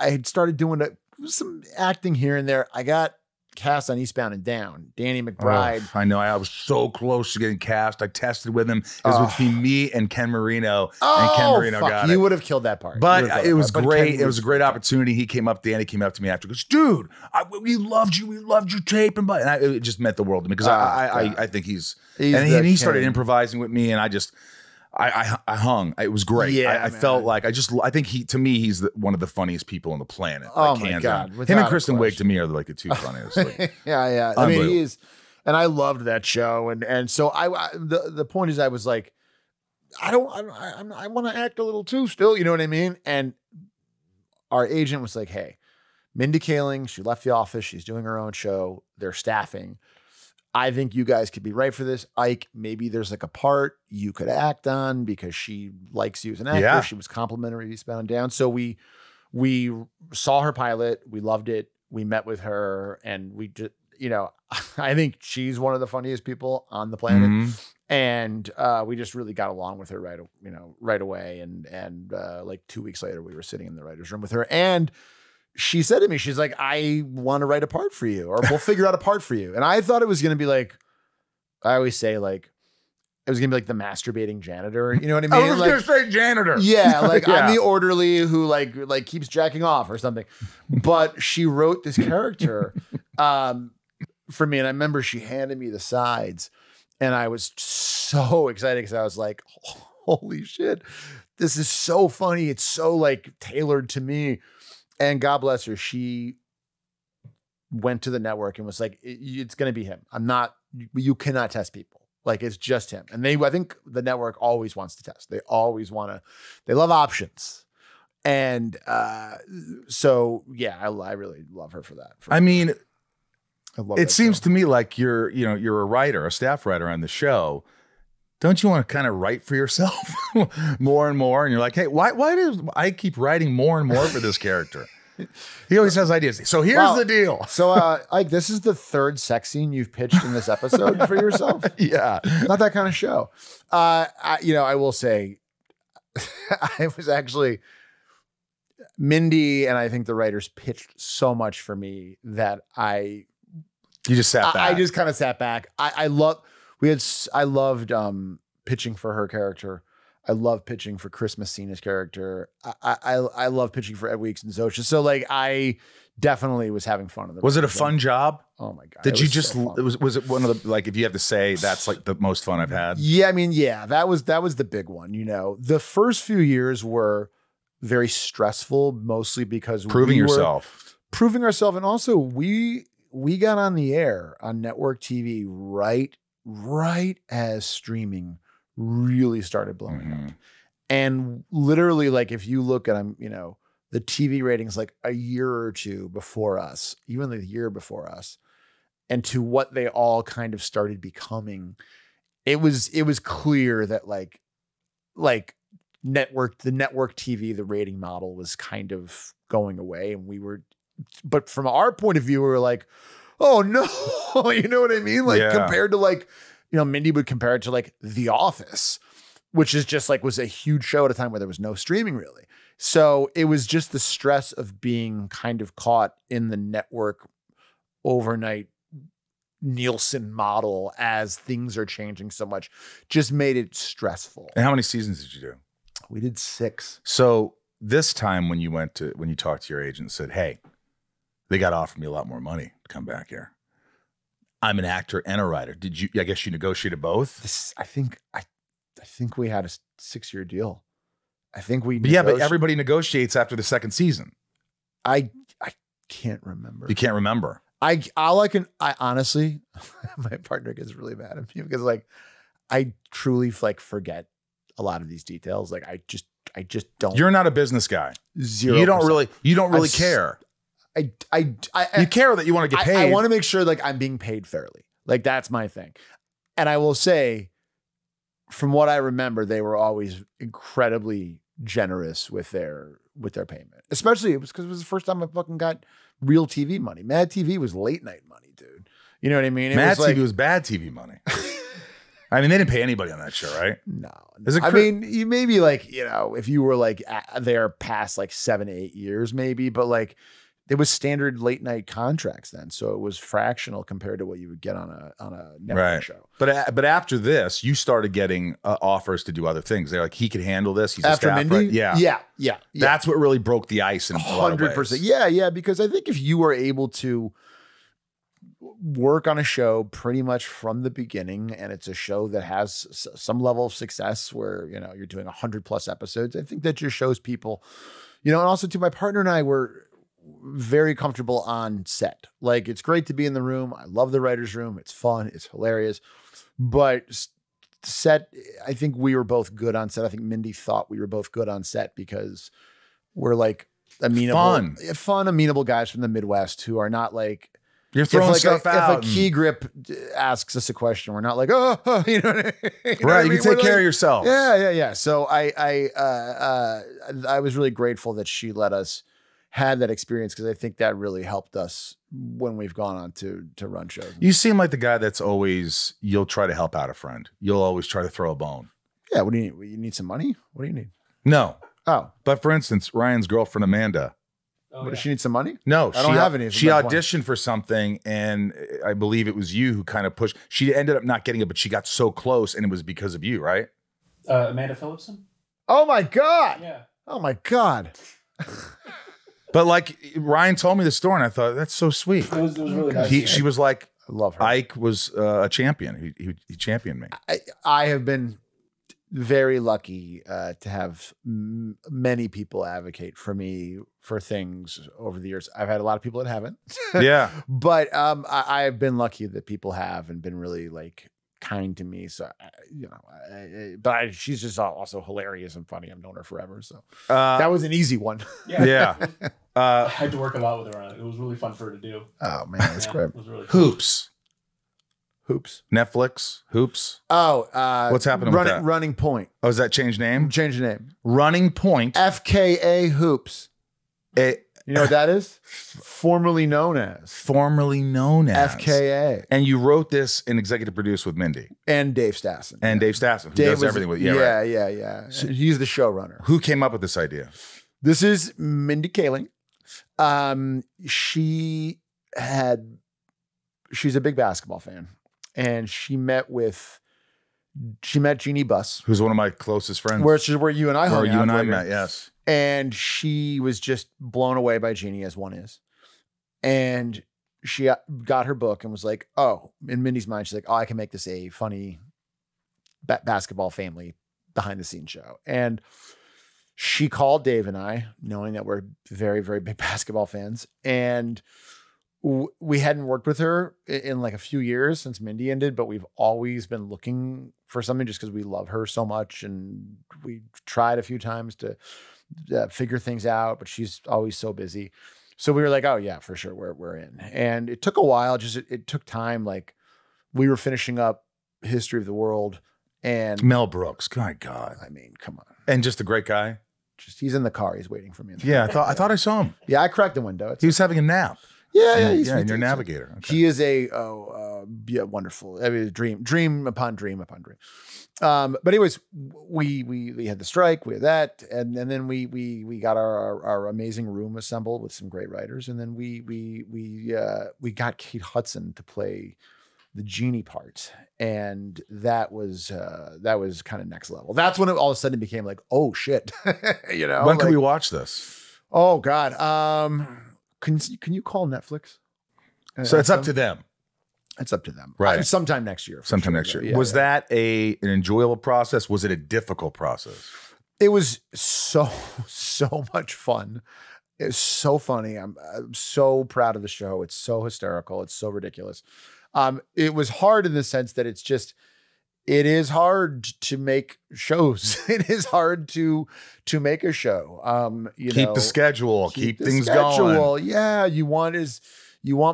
I had started doing some acting here and there. I got cast on Eastbound and Down. Danny McBride. I know. I was so close to getting cast. I tested with him. It was between me and Ken Marino. And Ken Marino got it. You would have killed that part. But it was great. It was a great opportunity. Danny came up to me after. Goes, dude, we loved you. We loved your tape. And it just meant the world to me, because I think he's and he started improvising with me, and I hung. It was great. Yeah, I felt like I think he's one of the funniest people on the planet. Oh my God. Him and Kristen Wiig to me are like the two funniest. Yeah. I mean, he is, and I loved that show. And so the point is, I was like, I want to act a little too still. You know what I mean? And our agent was like, hey, Mindy Kaling, she left the office. She's doing her own show. They're staffing. I think you guys could be right for this. Ike, maybe there's like a part you could act on because she likes you as an actor. Yeah. She was complimentary to Eastbound and Down. So we saw her pilot. We loved it. We met with her, and we just, I think she's one of the funniest people on the planet. Mm-hmm. And we just really got along with her right away. And like 2 weeks later, we were sitting in the writer's room with her, and she said to me, she's like, I want to write a part for you, or we'll figure out a part for you. And I thought it was going to be like, I always say, like, it was going to be like the masturbating janitor. You know what I mean? I was going to say janitor. Yeah. Like I'm the orderly who like keeps jacking off or something. But she wrote this character for me. And I remember she handed me the sides, and I was so excited because I was like, holy shit, this is so funny. It's so like tailored to me. And God bless her, she went to the network and was like, it's going to be him. You cannot test people. Like, it's just him. And I think the network always wants to test. They always they love options. And so, yeah, I really love her for that. It seems to me like you're a writer, a staff writer on the show. Don't you want to kind of write for yourself more and more? And you're like, hey, why do I keep writing more and more for this character? He always has ideas. So here's the deal. So, Ike, this is the 3rd sex scene you've pitched in this episode for yourself. Yeah. Not that kind of show. I will say, I was actually, Mindy and I think the writers pitched so much for me that you just sat back. I just kind of sat back. I loved pitching for her character. I love pitching for Chris Messina's character. I love pitching for Ed Weeks and Zosha. So like, I definitely was having fun. Was it a fun job? Oh my God. Did you just, was it one of the, like, if you have to say that's like the most fun I've had? Yeah. I mean, yeah, that was the big one. The first few years were very stressful, mostly because proving yourself. And also we got on the air on network TV right as streaming really started blowing up. And literally, like, if you look at them, the TV ratings like a year or two before us, even the year before us, and to what they all kind of started becoming, it was clear that like the network TV, the rating model was kind of going away. And but from our point of view, we were like, oh no, you know what I mean? Like, compared to like, Mindy would compare it to like The Office, which is just like, was a huge show at a time where there was no streaming really. So it was just the stress of being kind of caught in the network overnight Nielsen model as things are changing so much, just made it stressful. And how many seasons did you do? We did 6. So this time when you talked to your agent and said, hey, they got to offer me a lot more money to come back here, I'm an actor and a writer. Did you? I guess you negotiated both. I think we had a 6-year deal. I think we. Yeah, but everybody negotiates after the second season. I can't remember. You can't remember. I honestly, my partner gets really mad at me because like I truly like forget a lot of these details. Like I just don't. You're not a business guy. 0%. You don't really care. You care that you want to get paid. I want to make sure like I'm being paid fairly. Like that's my thing. And I will say, from what I remember, they were always incredibly generous with their payment. Especially because it was the first time I fucking got real TV money. Mad TV was late night money, dude. You know what I mean? Mad TV was bad TV money. I mean, they didn't pay anybody on that show, right? No. I mean, you maybe like, you know, if you were like there past like 7 to 8 years, maybe, but like it was standard late night contracts then. So it was fractional compared to what you would get on a network show. But after this, you started getting offers to do other things. They're like, he could handle this. He's after a staff, Mindy? Right? Yeah. That's what really broke the ice in 100%. Yeah. Because I think if you were able to work on a show pretty much from the beginning, and it's a show that has some level of success where, you know, you're doing 100+ episodes, I think that just shows people, you know, and also too, my partner and I were very comfortable on set. Like it's great to be in the room. I love the writer's room. It's fun. It's hilarious. But set, I think we were both good on set. I think Mindy thought we were both good on set because we're like amenable, fun, amenable guys from the Midwest who are not like, you're throwing stuff out. If a key grip asks us a question, we're not like, oh, you know what I mean? Right, you can take care of yourself. Yeah. So I was really grateful that she let us had that experience because I think that really helped us when we've gone on to run shows. You seem like the guy that's always, you'll try to help out a friend. You'll always try to throw a bone. Yeah. What do you need? You need some money? What do you need? No. Oh. But for instance, Ryan's girlfriend, Amanda. Oh, does she need some money? No, I don't have any. She auditioned for something, and I believe it was you who kind of pushed. She ended up not getting it, but she got so close, and it was because of you, right? Amanda Phillipson? Oh, my God. Yeah. Oh, my God. But like Ryan told me the story, and I thought that's so sweet. It was really nice. She was like, I love her. Ike was a champion. He championed me. I have been very lucky to have many people advocate for me for things over the years. I've had a lot of people that haven't. Yeah. But I've been lucky that people have and been really like kind to me. So, you know, but she's just also hilarious and funny. I've known her forever. So that was an easy one. Yeah. I had to work a lot with her on it. It was really fun for her to do. Oh, man. That's great. It was really Hoops. Netflix. Hoops. Oh, what's happening with that? Running Point. Oh, is that changed name? Change the name. Running Point. FKA Hoops. You know what that is? Formerly known as FKA. And you wrote this and executive produced with Mindy. And Dave Stassen. Who does everything with you. Yeah. So, he's the showrunner. Who came up with this idea? This is Mindy Kaling. She's a big basketball fan. And she met Jeannie Buss, who's one of my closest friends. Where you and I hung out. Where you and I met, yes. And she was just blown away by Jeannie, as one is. And she got her book and was like, oh, in Mindy's mind, she's like, oh, I can make this a funny basketball family behind the scenes show. And she called Dave and I, knowing that we're very, very big basketball fans. And we hadn't worked with her in like a few years since Mindy ended, but we've always been looking for something just because we love her so much. And we tried a few times to figure things out, but she's always so busy. So we were like, oh yeah, for sure. We're in. And it took a while. It took time. Like we were finishing up History of the World and Mel Brooks. My God. I mean, come on. And just a great guy. He's in the car. He's waiting for me. Yeah. I thought I saw him. Yeah. I cracked the window. He was having a nap. Yeah, and you're a navigator. Okay. He is wonderful. I mean, dream upon dream upon dream. But anyways, we had the strike, we had that, and then we got our amazing room assembled with some great writers, and then we got Kate Hudson to play the Jeannie part, and that was kind of next level. That's when it all of a sudden became like, oh shit, you know. When can we watch this? Oh God. Can you call Netflix? So it's up to them. That's up to them. Right. Sometime next year. Sometime next year. Was that an enjoyable process? Was it a difficult process? It was so much fun. It was so funny. I'm so proud of the show. It's so hysterical. It's so ridiculous. It was hard in the sense that it is hard to make shows. It is hard to make a show. Keep the schedule. Keep things going. Yeah, you want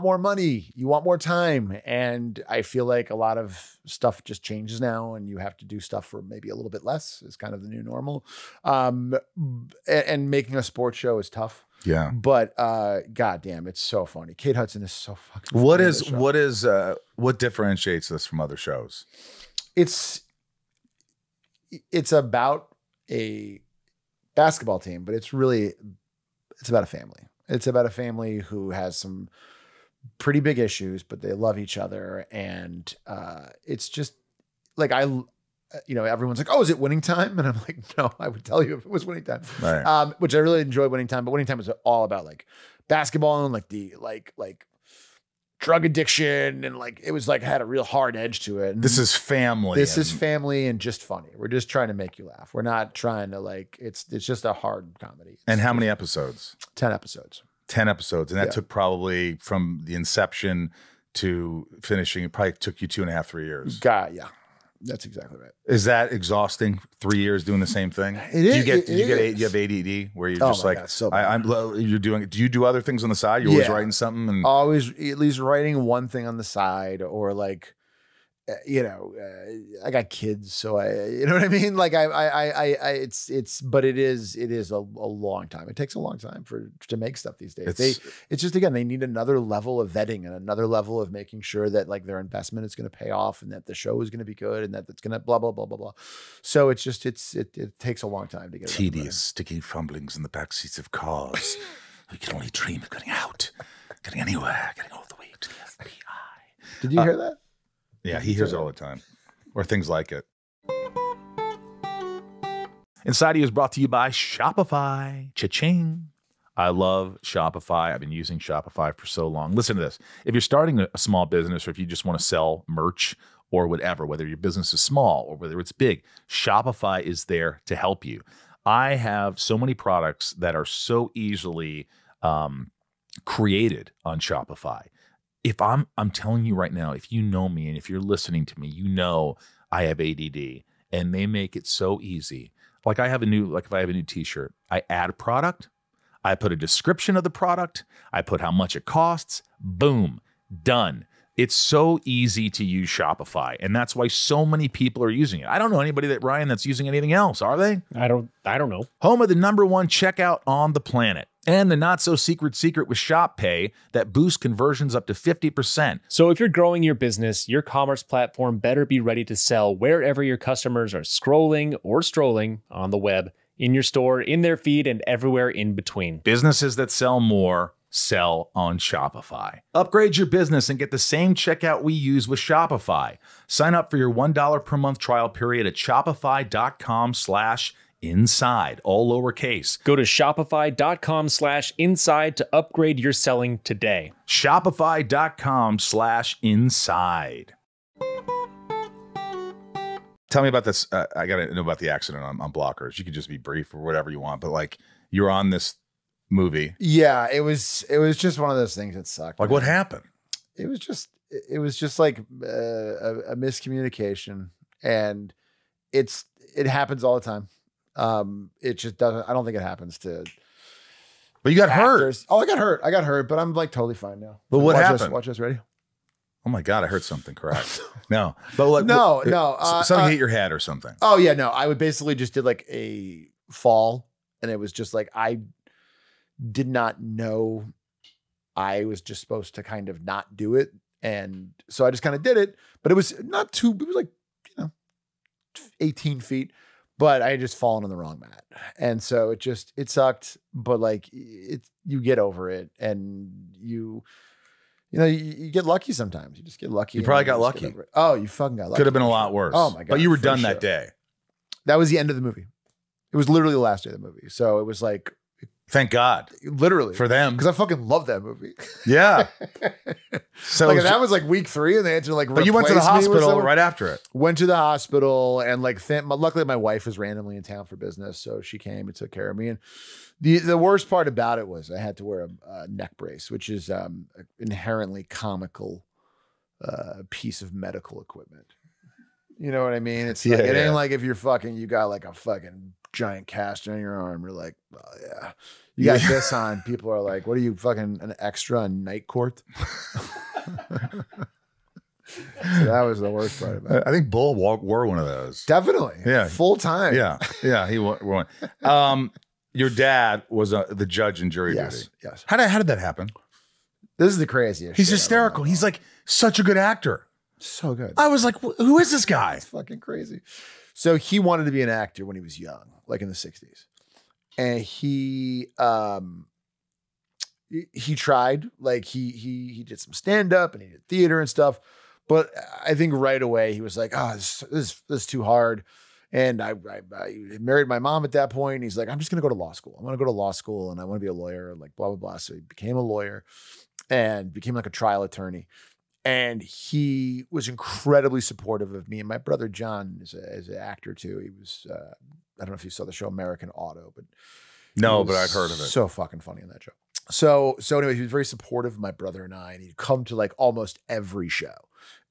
more money. You want more time. And I feel like a lot of stuff just changes now, and you have to do stuff for maybe a little bit less. Is kind of the new normal. And making a sports show is tough. Yeah. But goddamn, it's so funny. Kate Hudson is so fucking funny. What differentiates this from other shows? It's about a basketball team, but it's about a family. It's about a family who has some pretty big issues, but they love each other. And it's just like, everyone's like, oh, is it winning time? And I'm like, no, I would tell you if it was winning time. Right. Which I really enjoy winning time, but winning time is all about like basketball and like the like drug addiction, and like it was like had a real hard edge to it. And this is family. This is family and just funny. We're just trying to make you laugh. We're not trying to it's just a hard comedy. And how many episodes? 10 episodes. 10 episodes. And that took probably from the inception to finishing, it probably took you 2.5, 3 years. Yeah. That's exactly right. Is that exhausting? 3 years doing the same thing? It is. Do you have ADD where you're just like, God, you're doing it? Do you do other things on the side? You're always writing something? And always at least writing one thing on the side, or like, I got kids, so you know what I mean? Like but it is a long time. It takes a long time to make stuff these days. It's just, again, they need another level of vetting and another level of making sure that like their investment is going to pay off, and that the show is going to be good, and that it's going to blah, blah, blah, blah, blah. So it's just, it takes a long time to get it. Tedious, sticky fumblings in the back seats of cars. We can only dream of getting out, getting anywhere, getting all the way to the FBI. Did you hear that? Yeah, he hears it all the time, or things like it. Inside of You is brought to you by Shopify. Cha-ching. I love Shopify. I've been using Shopify for so long. Listen to this. If you're starting a small business, or if you just want to sell merch or whatever, whether your business is small or whether it's big, Shopify is there to help you. I have so many products that are so easily created on Shopify. If I'm telling you right now, if you know me and if you're listening to me, you know I have ADD, and they make it so easy. Like if I have a new t-shirt, I add a product, I put a description of the product, I put how much it costs, boom, done. It's so easy to use Shopify, and that's why so many people are using it. I don't know anybody that's using anything else, are they? I don't know. Home of the #1 checkout on the planet. And the not-so-secret with Shop Pay that boosts conversions up to 50%. So if you're growing your business, your commerce platform better be ready to sell wherever your customers are scrolling or strolling on the web, in your store, in their feed, and everywhere in between. Businesses that sell more sell on Shopify. Upgrade your business and get the same checkout we use with Shopify. Sign up for your $1 per month trial period at shopify.com/inside, all lowercase. Go to shopify.com/inside to upgrade your selling today. Shopify.com/inside. Tell me about this. I got to know about the accident on Blockers. You could just be brief or whatever you want, but like you're on this movie. Yeah, it was just one of those things that sucked. Like, what happened? It was just like a miscommunication, and it happens all the time. It just doesn't. I don't think it happens to. But you got actors. hurt. Oh, I got hurt, but I'm like totally fine now. But what happened? Watch this. Ready? Oh my God, I heard something. Correct. No, but like no. Something hit your head or something. Oh yeah, no. I would basically just did like a fall, and it was just like I did not know I was just supposed to kind of not do it, and so I just kind of did it. But it was not too. It was like 18 feet. But I had just fallen on the wrong mat. And so it sucked, but like you get over it, and you get lucky sometimes. You just get lucky. You probably got lucky. Oh, you fucking got lucky. Could have been a lot worse. Oh my God. But you were done that day. That was the end of the movie. It was literally the last day of the movie. So it was like, Thank God. Literally. For them. Because I fucking love that movie. Yeah. So like that was like week 3 and they had to like But you went to the hospital right after it. Went to the hospital and like luckily my wife was randomly in town for business. So she came and took care of me. And the worst part about it was I had to wear a neck brace, which is inherently comical piece of medical equipment. You know what I mean? It's like, it ain't like if you got like a fucking giant cast on your arm. You're like, oh yeah. You got this on. People are like, what are you fucking an extra on Night Court? So that was the worst part about it. I think Bull wore one of those. Definitely. Yeah. Full time. Yeah. Yeah. He wore one. Your dad was the judge and jury duty. Yes. How did that happen? This is the craziest. He's hysterical. He's like such a good actor. So good. I was like, who is this guy? It's fucking crazy. So he wanted to be an actor when he was young, like in the 60s. And he tried, like he did some stand-up and he did theater and stuff. But I think right away he was like, oh, this is too hard. And I married my mom at that point. And he's like, I'm just going to go to law school. I want to go to law school and I want to be a lawyer, like blah, blah, blah. So he became a lawyer and became like a trial attorney. And he was incredibly supportive of me and my brother John as an actor too. He was, I don't know if you saw the show American Auto, but no, but I've heard of it. So fucking funny in that show. So anyway, he was very supportive of my brother and I, and he'd come to like almost every show.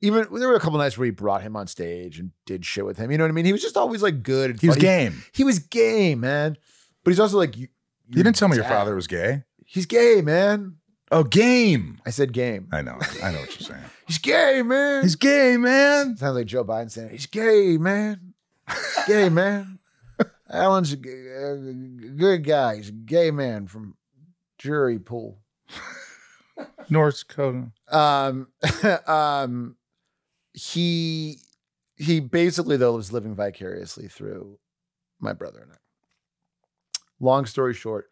Even there were a couple nights where he brought him on stage and did shit with him. You know what I mean? He was just always like good. And he was game. He was game, man. But he's also like, you didn't tell me your father was gay. He's gay, man. Oh, game. I said game. I know what you're saying. He's gay, man. He's gay, man. Sounds like Joe Biden saying, he's gay, man. He's gay, man. Alan's a good guy. He's a gay man from jury pool. North Dakota. He basically though was living vicariously through my brother and I. Long story short,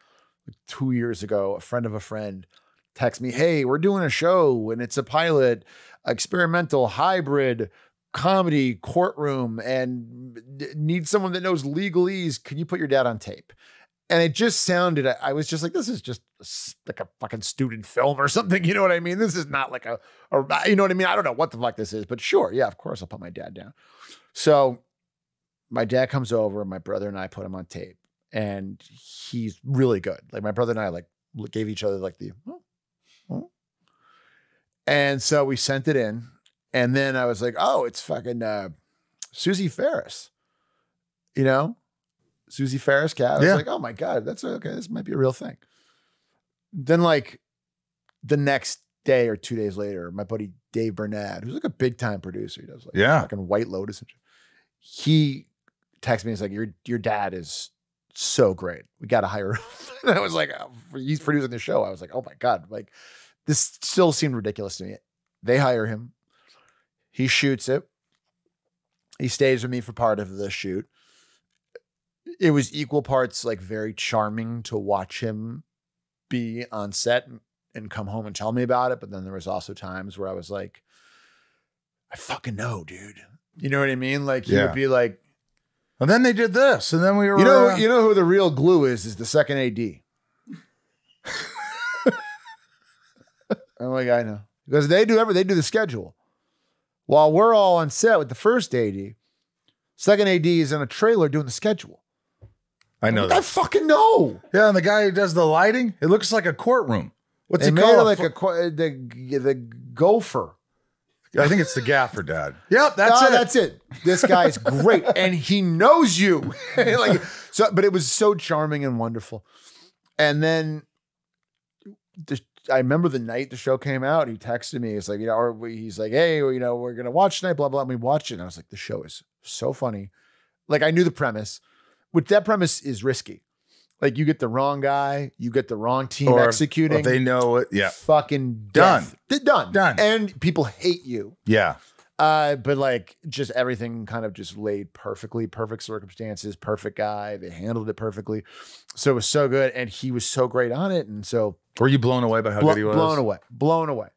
like 2 years ago, a friend of a friend texted me, hey, we're doing a show and it's a pilot, experimental hybrid comedy courtroom and need someone that knows legalese. Can you put your dad on tape? And it just sounded, I was just like, this is just like a fucking student film or something. You know what I mean? This is not like you know what I mean? I don't know what the fuck this is, but sure. Yeah, of course I'll put my dad down. So my dad comes over, my brother and I put him on tape and he's really good. Like my brother and I like gave each other like the, oh. And so we sent it in and then I was like, oh, it's fucking Susie Ferris, you know? Susie Ferris cat. I was like, oh my God, that's okay. This might be a real thing. Then like the next day or 2 days later, my buddy Dave Bernad, who's like a big time producer, he does like fucking White Lotus and shit. He texted me, he's like, your dad is so great. We got to hire him. And I was like, he's producing the show. I was like, oh my God, like this still seemed ridiculous to me. They hire him. He shoots it. He stays with me for part of the shoot. It was equal parts like very charming to watch him be on set and come home and tell me about it. But then there was also times where I was like, I fucking know, dude. You know what I mean? Like he would be like, and then they did this, and then we were, you know who the real glue is the second AD. I'm like, I know, because they do the schedule while we're all on set with the first AD. Second AD is in a trailer doing the schedule. I know that. I fucking know. Yeah, and the guy who does the lighting, it looks like a courtroom. What's it it called? Like the gopher. I think it's the gaffer, Dad. Yep, that's it. That's it. This guy's great, and he knows you. Like so, but it was so charming and wonderful. And then I remember the night the show came out. He texted me. He's like, he's like, hey, we're gonna watch tonight. Blah blah. And we watched it, and I was like, the show is so funny. Like I knew the premise. Which that premise is risky. Like you get the wrong guy, you get the wrong team executing. They know it. Yeah. Fucking done. Done. And people hate you. Yeah. But like just everything kind of just laid perfectly, perfect circumstances, perfect guy. They handled it perfectly. So it was so good. And he was so great on it. And so were you blown away by how good he was? Blown away.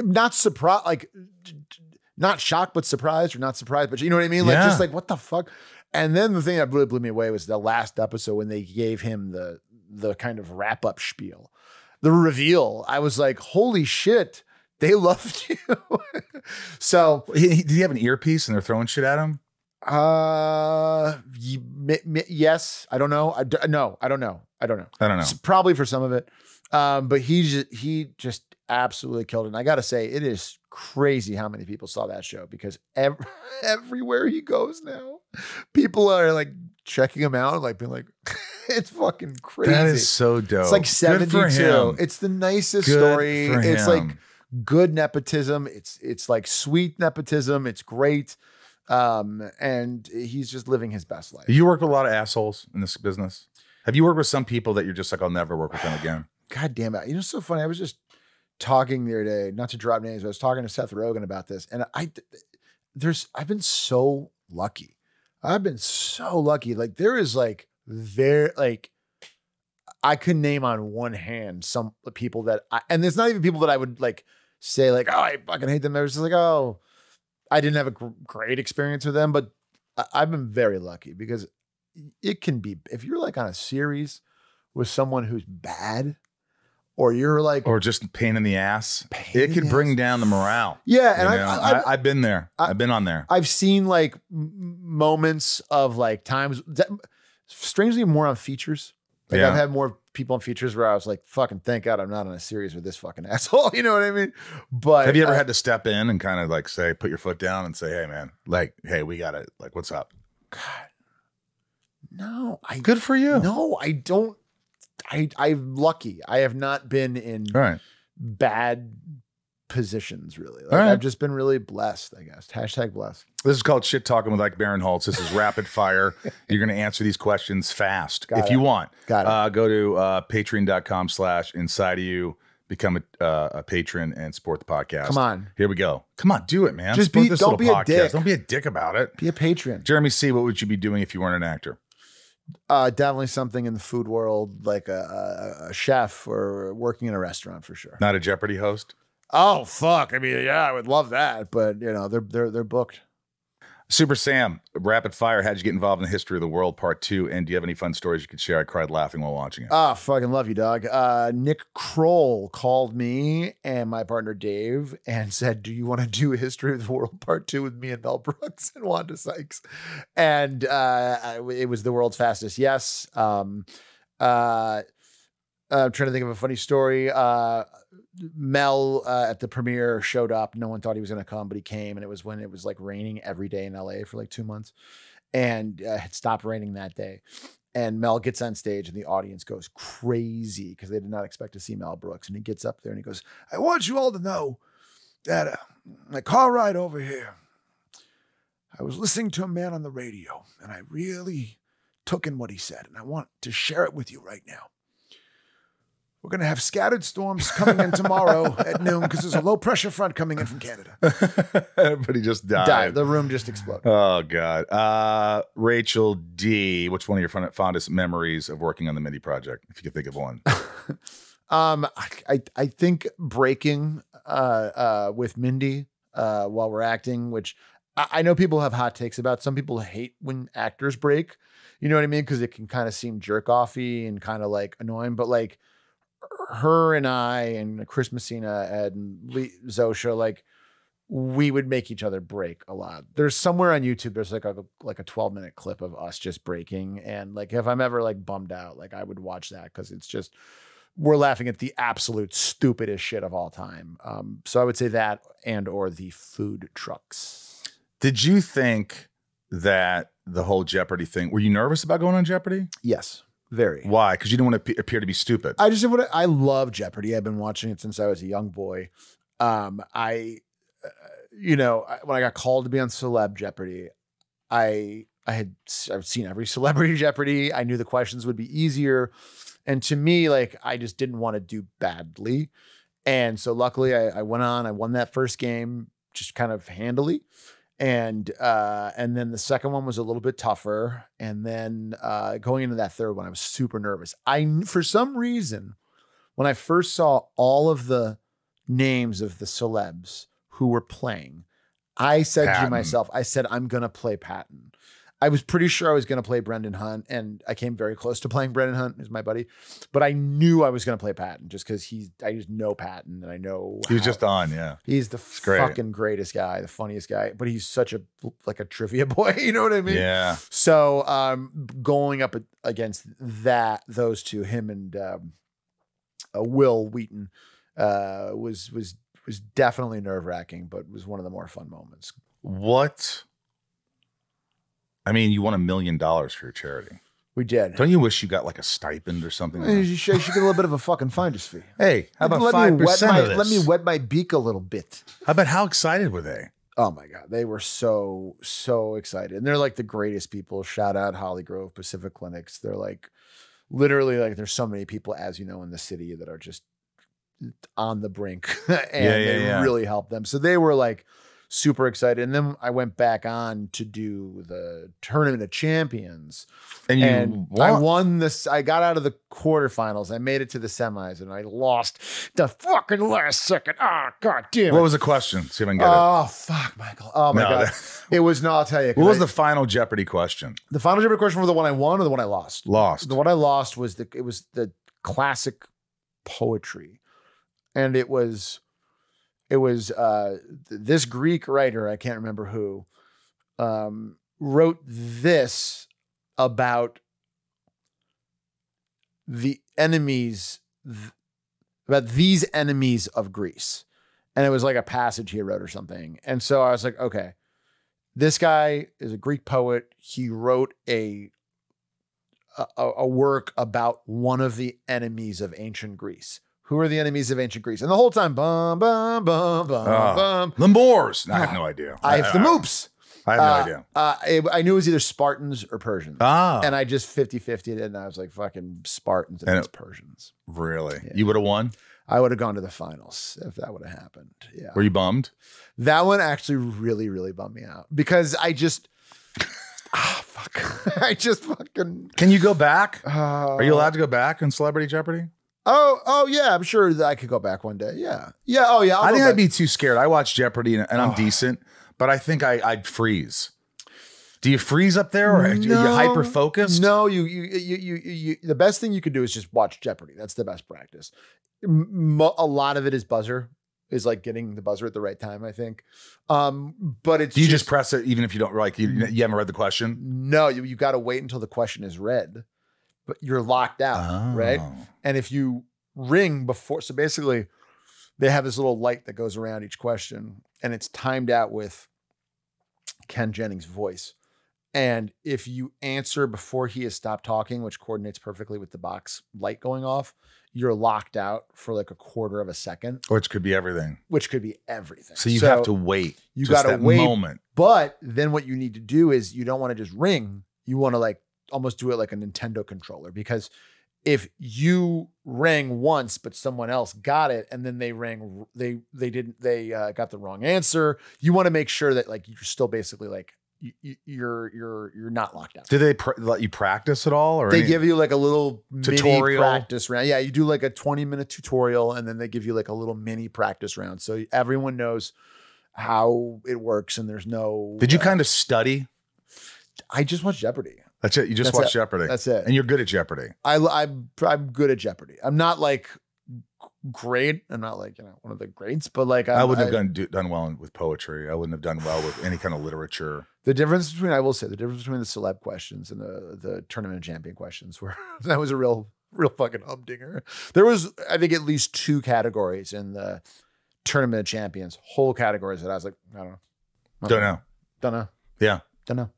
Not surprised, like not shocked, but surprised, or not surprised, but you know what I mean? Like just like, what the fuck? And then the thing that really blew me away was the last episode when they gave him the the kind of wrap up spiel, the reveal, I was like, holy shit, they loved you. So did he have an earpiece and they're throwing shit at him? Yes. I don't know. No, I don't know. So probably for some of it. But he just absolutely killed it. And I got to say, it is crazy how many people saw that show, because everywhere he goes now, people are like checking him out, like being like, it's fucking crazy. That is so dope. It's like 72. It's the nicest story. It's like good nepotism. It's like sweet nepotism. It's great. And he's just living his best life. You work with a lot of assholes in this business. Have you worked with some people that you're just like, I'll never work with them again? God damn it. You know, it's so funny. I was just talking the other day, not to drop names, but I was talking to Seth Rogen about this. And I've been so lucky. Like there is like, I could name on one hand some people that and it's not even people that I would like say like, oh, I fucking hate them. I was just like, oh, I didn't have a great experience with them, but I've been very lucky, because it can be, if you're like on a series with someone who's bad, or you're like, or just pain in the ass, it could bring down the morale. Yeah. And I've been there. I've been on there. I've seen like moments of like times that, strangely more on features. Like I've had more people on features where I was like, fucking thank God I'm not on a series with this fucking asshole. You know what I mean? But have you ever had to step in and kind of like say, put your foot down and say, hey man, like, hey, we got it. Like, what's up? God, no. Good for you. No, I don't. I'm lucky. I have not been in bad positions, really. Like, I've just been really blessed, I guess. # blessed. This is called Shit Talking with Ike Barinholtz. This is rapid fire. You're going to answer these questions fast if you want. Got it. Go to patreon.com/inside-of-you, become a patron and support the podcast. Come on. Here we go. Come on, do it, man. Just don't be a dick. Don't be a dick about it. Be a patron. Jeremy C., what would you be doing if you weren't an actor? Definitely something in the food world, like a chef or working in a restaurant for sure. Not a Jeopardy host? Oh, fuck. I mean, yeah, I would love that, but you know, they're booked. Super Sam, rapid fire. How'd you get involved in the history of the world? Part 2. And do you have any fun stories you could share? I cried laughing while watching it. Oh, fucking love you, dog. Nick Kroll called me and my partner Dave and said, do you want to do a history of the world Part 2 with me and Mel Brooks and Wanda Sykes? And it was the world's fastest. Yes. I'm trying to think of a funny story. Mel at the premiere showed up. No one thought he was going to come, but he came. And it was when it was like raining every day in LA for like 2 months, and it stopped raining that day. And Mel gets on stage and the audience goes crazy because they did not expect to see Mel Brooks. And he gets up there and he goes, I want you all to know that my car ride over here, I was listening to a man on the radio and I really took in what he said. And I want to share it with you right now. We're going to have scattered storms coming in tomorrow at noon because there's a low pressure front coming in from Canada. Everybody just died. The room just exploded. Oh, God. Rachel D., what's one of your fondest memories of working on the Mindy Project, if you could think of one? I think breaking with Mindy while we're acting, which I know people have hot takes about. Some people hate when actors break. You know what I mean? Because it can kind of seem jerk-offy and kind of like annoying. But like, her and I and Chris Messina and Zosha, like we would make each other break a lot. There's somewhere on YouTube, there's like a 12-minute clip of us just breaking. And like, if I'm ever like bummed out, like I would watch that because it's just, we're laughing at the absolute stupidest shit of all time. So I would say that and or the food trucks. Did you think that the whole Jeopardy thing, were you nervous about going on Jeopardy? Yes. Very. Why? Because you didn't want to appear to be stupid. I just didn't want to. I love Jeopardy. I've been watching it since I was a young boy. When I got called to be on Celeb Jeopardy, I've seen every Celebrity Jeopardy. I knew the questions would be easier, and to me, like I just didn't want to do badly, and so luckily I went on. I won that first game just kind of handily. And then the second one was a little bit tougher. And then going into that third one, I was super nervous. For some reason, when I first saw all of the names of the celebs who were playing, I said to myself, I'm going to play Patton. I was pretty sure I was going to play Brendan Hunt, and I came very close to playing Brendan Hunt, who's my buddy. But I knew I was going to play Patton just because I just know Patton, and I know he was just on. Yeah, he's the fucking greatest guy, the funniest guy. But he's such a trivia boy. You know what I mean? Yeah. So going up against those two, him and Will Wheaton, was definitely nerve-wracking, but was one of the more fun moments. What? I mean, you won $1 million for your charity. We did. Don't you wish you got like a stipend or something? You should get a little bit of a fucking finder's fee. Hey, how about 5% of this? Let me wet my beak a little bit. How excited were they? Oh my God. They were so excited. And they're like the greatest people. Shout out Holly Grove Pacific Clinics. They're like, literally, like, there's so many people, as you know, in the city that are just on the brink and they really help them. So they were like super excited. And then I went back on to do the Tournament of Champions. And I won this. I got out of the quarterfinals. I made it to the semis and I lost the fucking last second. Oh, God damn it. What was the question? See if I can get it. Oh, fuck, Michael. Oh, my God. It was, no, I'll tell you. What was the final Jeopardy question? The final Jeopardy question was the one I won or the one I lost? Lost. The one I lost was the classic poetry. And it was this Greek writer, I can't remember who, wrote this about the enemies, about these enemies of Greece. And it was like a passage he wrote or something. And so I was like, okay, this guy is a Greek poet. He wrote a work about one of the enemies of ancient Greece. Who are the enemies of ancient Greece? And the whole time, bum, bum, bum, bum, bum. The Moors. I have no idea. I have the Moops. I have no idea. I knew it was either Spartans or Persians. And I just 50-50'd it, and I was like, fucking Spartans and it's Persians. Really? Yeah. You would have won? I would have gone to the finals if that would have happened. Yeah. Were you bummed? That one actually really, really bummed me out because I just... fuck. I just fucking... Can you go back? Are you allowed to go back in Celebrity Jeopardy? Oh, yeah. I'm sure that I could go back one day. Yeah. Yeah. Oh, yeah. I think I'd be too scared. I watch Jeopardy and I'm decent, but I think I'd freeze. Do you freeze up there, or are you hyper focused? No, you. The best thing you could do is just watch Jeopardy. That's the best practice. A lot of it is buzzer, is like getting the buzzer at the right time, I think. But it's. Do you just press it even if you don't like you haven't read the question? No, you got to wait until the question is read. But you're locked out, right? And if you ring before, so basically they have this little light that goes around each question and it's timed out with Ken Jennings' voice. And if you answer before he has stopped talking, which coordinates perfectly with the box light going off, you're locked out for like a quarter of a second. Which could be everything. So you have to wait. You got to wait. Moment. But then what you need to do is you don't want to just ring. You want to like almost do it like a Nintendo controller, because if you rang once but someone else got it and then they rang, they got the wrong answer, you want to make sure that like you're still basically like you're not locked out. Do they let you practice at all, or they give you like a little tutorial mini practice round? Yeah, you do like a 20-minute tutorial and then they give you like a little mini practice round so everyone knows how it works and there's no. Did you kind of study? I just watched Jeopardy. That's it. You just watch Jeopardy. That's it. And you're good at Jeopardy. I'm good at Jeopardy. I'm not like great. I'm not like, one of the greats, but like I wouldn't have done well with poetry. I wouldn't have done well with any kind of literature. The difference between the celeb questions and the tournament champion questions that was a real fucking humdinger. There was, I think, at least 2 categories in the tournament of champions, whole categories that I was like, I don't know. Don't know. Yeah. Don't know.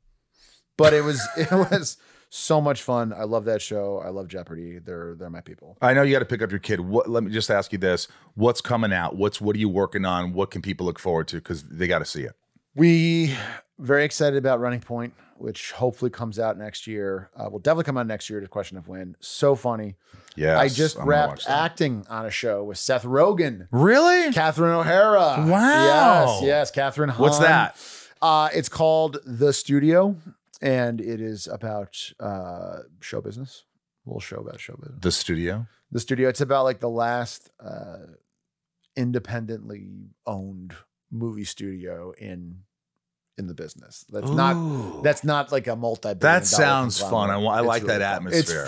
But it was so much fun. I love that show. I love Jeopardy. They're my people. I know you got to pick up your kid. Let me just ask you this. What's coming out? What are you working on? What can people look forward to? Because they got to see it. We very excited about Running Point, which hopefully comes out next year. Will definitely come out next year to Question of When. So funny. Yeah. I just wrapped acting on a show with Seth Rogen. Really? Catherine O'Hara. Wow. Yes. Catherine Hahn. What's that? It's called The Studio. And it is about show business. A little show about show business. The Studio? The Studio. It's about like the last independently owned movie studio in in the business. That's not like a multi-billion dollar That sounds fun. I like that atmosphere.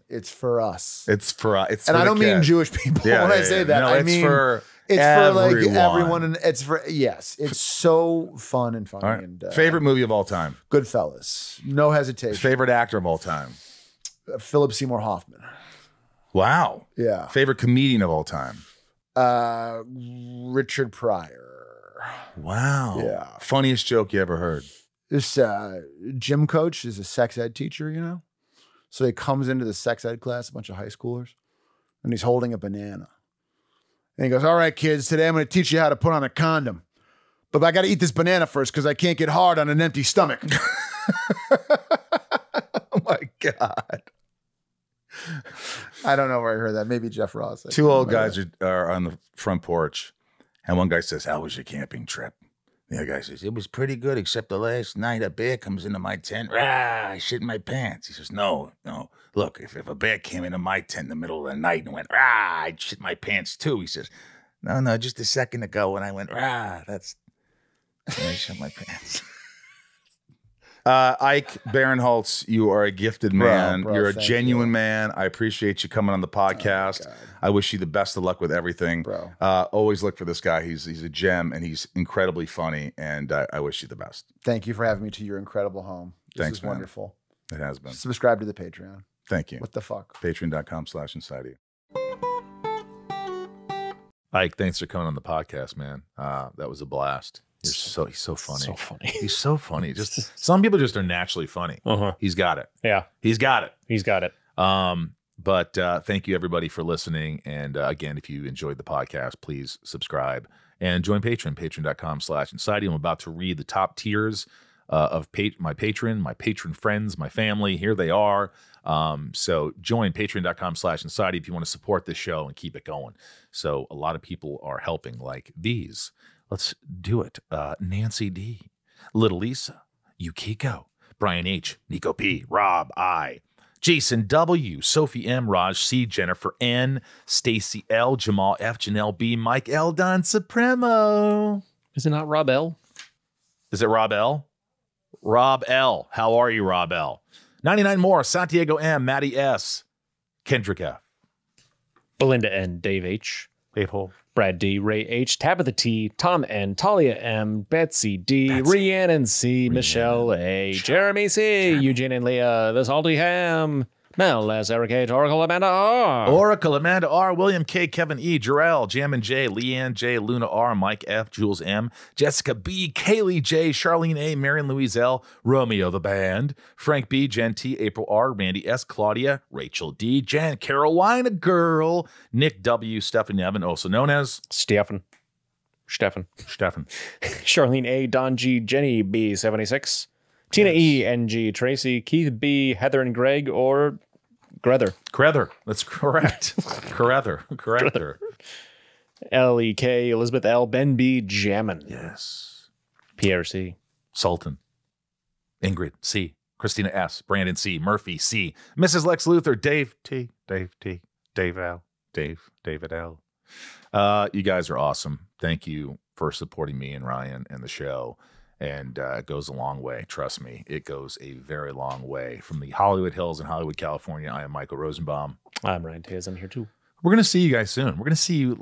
It's for us. It's for us. And I don't mean Jewish people when I say that. No, I mean for like everyone, and it's so fun and funny. Right. And favorite movie of all time? Goodfellas. No hesitation. Favorite actor of all time? Philip Seymour Hoffman. Wow. Yeah. Favorite comedian of all time? Richard Pryor. Wow. Yeah. Funniest joke you ever heard? This gym coach is a sex ed teacher, you know? So he comes into the sex ed class, a bunch of high schoolers, and he's holding a banana. And he goes, all right, kids, today I'm going to teach you how to put on a condom. But I got to eat this banana first because I can't get hard on an empty stomach. Oh, my God. I don't know where I heard that. Maybe Jeff Ross. Two old guys are on the front porch, and one guy says, how was your camping trip? The other guy says, it was pretty good, except the last night a bear comes into my tent. Rah, I shit in my pants. He says, no. Look, if a bear came into my tent in the middle of the night and went, rah, I'd shit my pants too. He says, no, just a second ago when I went, rah, that's when I shit my pants. Ike Barinholtz, you are a gifted man. Bro, You're a genuine man. I appreciate you coming on the podcast. I wish you the best of luck with everything. Bro. Always look for this guy. He's a gem, and he's incredibly funny, and I wish you the best. Thank you for having me to your incredible home. Thanks, is wonderful. It has been. Subscribe to the Patreon. Thank you. What the fuck? Patreon.com/inside of you. Ike, thanks for coming on the podcast, man. That was a blast. He's so funny. So funny. He's so funny. Just some people just are naturally funny. He's got it. Yeah. He's got it. He's got it. But thank you everybody for listening. And again, if you enjoyed the podcast, please subscribe and join Patreon, patreon.com/inside. I'm about to read the top tiers of my patron friends, my family. Here they are. So join patreon.com/inside if you want to support this show and keep it going. So a lot of people are helping, like these. Let's do it. Nancy D, Little Lisa, Yukiko, Brian H, Niko P, Rob I, Jason W, Sophie M, Raj C, Jennifer N, Stacey L, Jamal F, Janelle B, Mike Eldanzsupremo. Is it not Rob L? Is it Rob L? Rob L. How are you, Rob L? 99 more. Santiago M, Maddie S, Kendrick F, Belinda N, Dave H, Dave Hole, Brad D, Ray H, Tabitha T, Tom N, Talia M, Betsy D, Rhiannon C, Michelle A, Jeremy C, Eugene and Leah, The Salty Ham, Mel S, Eric H, Oracle Amanda R, William K, Kevin E, Jarrell, Jammin J, Leanne J, Luna R, Mike F, Jules M, Jessica B, Kaylee J, Charlene A, Marion Louise L, Romeo the Band, Frank B, Jen T, April R, Randy S, Claudia, Rachel D, Jan, Carolina Girl, Nick W, Stephen Evan, also known as Stefan, Charlene A, Don G, Jenny B, 76, Tina E, NG, Tracy, Keith B, Heather and Greg, or Grether. That's correct. Correct. L-E-K, Elizabeth L, Ben B, Jammin. Yes. Pierre C. Sultan. Ingrid C. Christina S. Brandon C. Murphy C. Mrs. Lex Luthor. Dave T. Dave L. David L. You guys are awesome. Thank you for supporting me and Ryan and the show. And it goes a long way. Trust me, it goes a very long way. From the Hollywood Hills in Hollywood, California, I am Michael Rosenbaum. I'm Ryan Tays. I'm here too. We're going to see you guys soon. We're going to see you,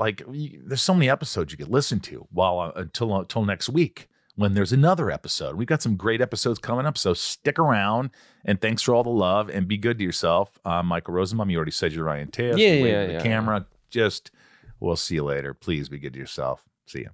there's so many episodes you could listen to until next week when there's another episode. We've got some great episodes coming up, so stick around. And thanks for all the love, and be good to yourself. I'm Michael Rosenbaum. You already said you're Ryan Tays. Yeah. The camera. We'll see you later. Please be good to yourself. See you.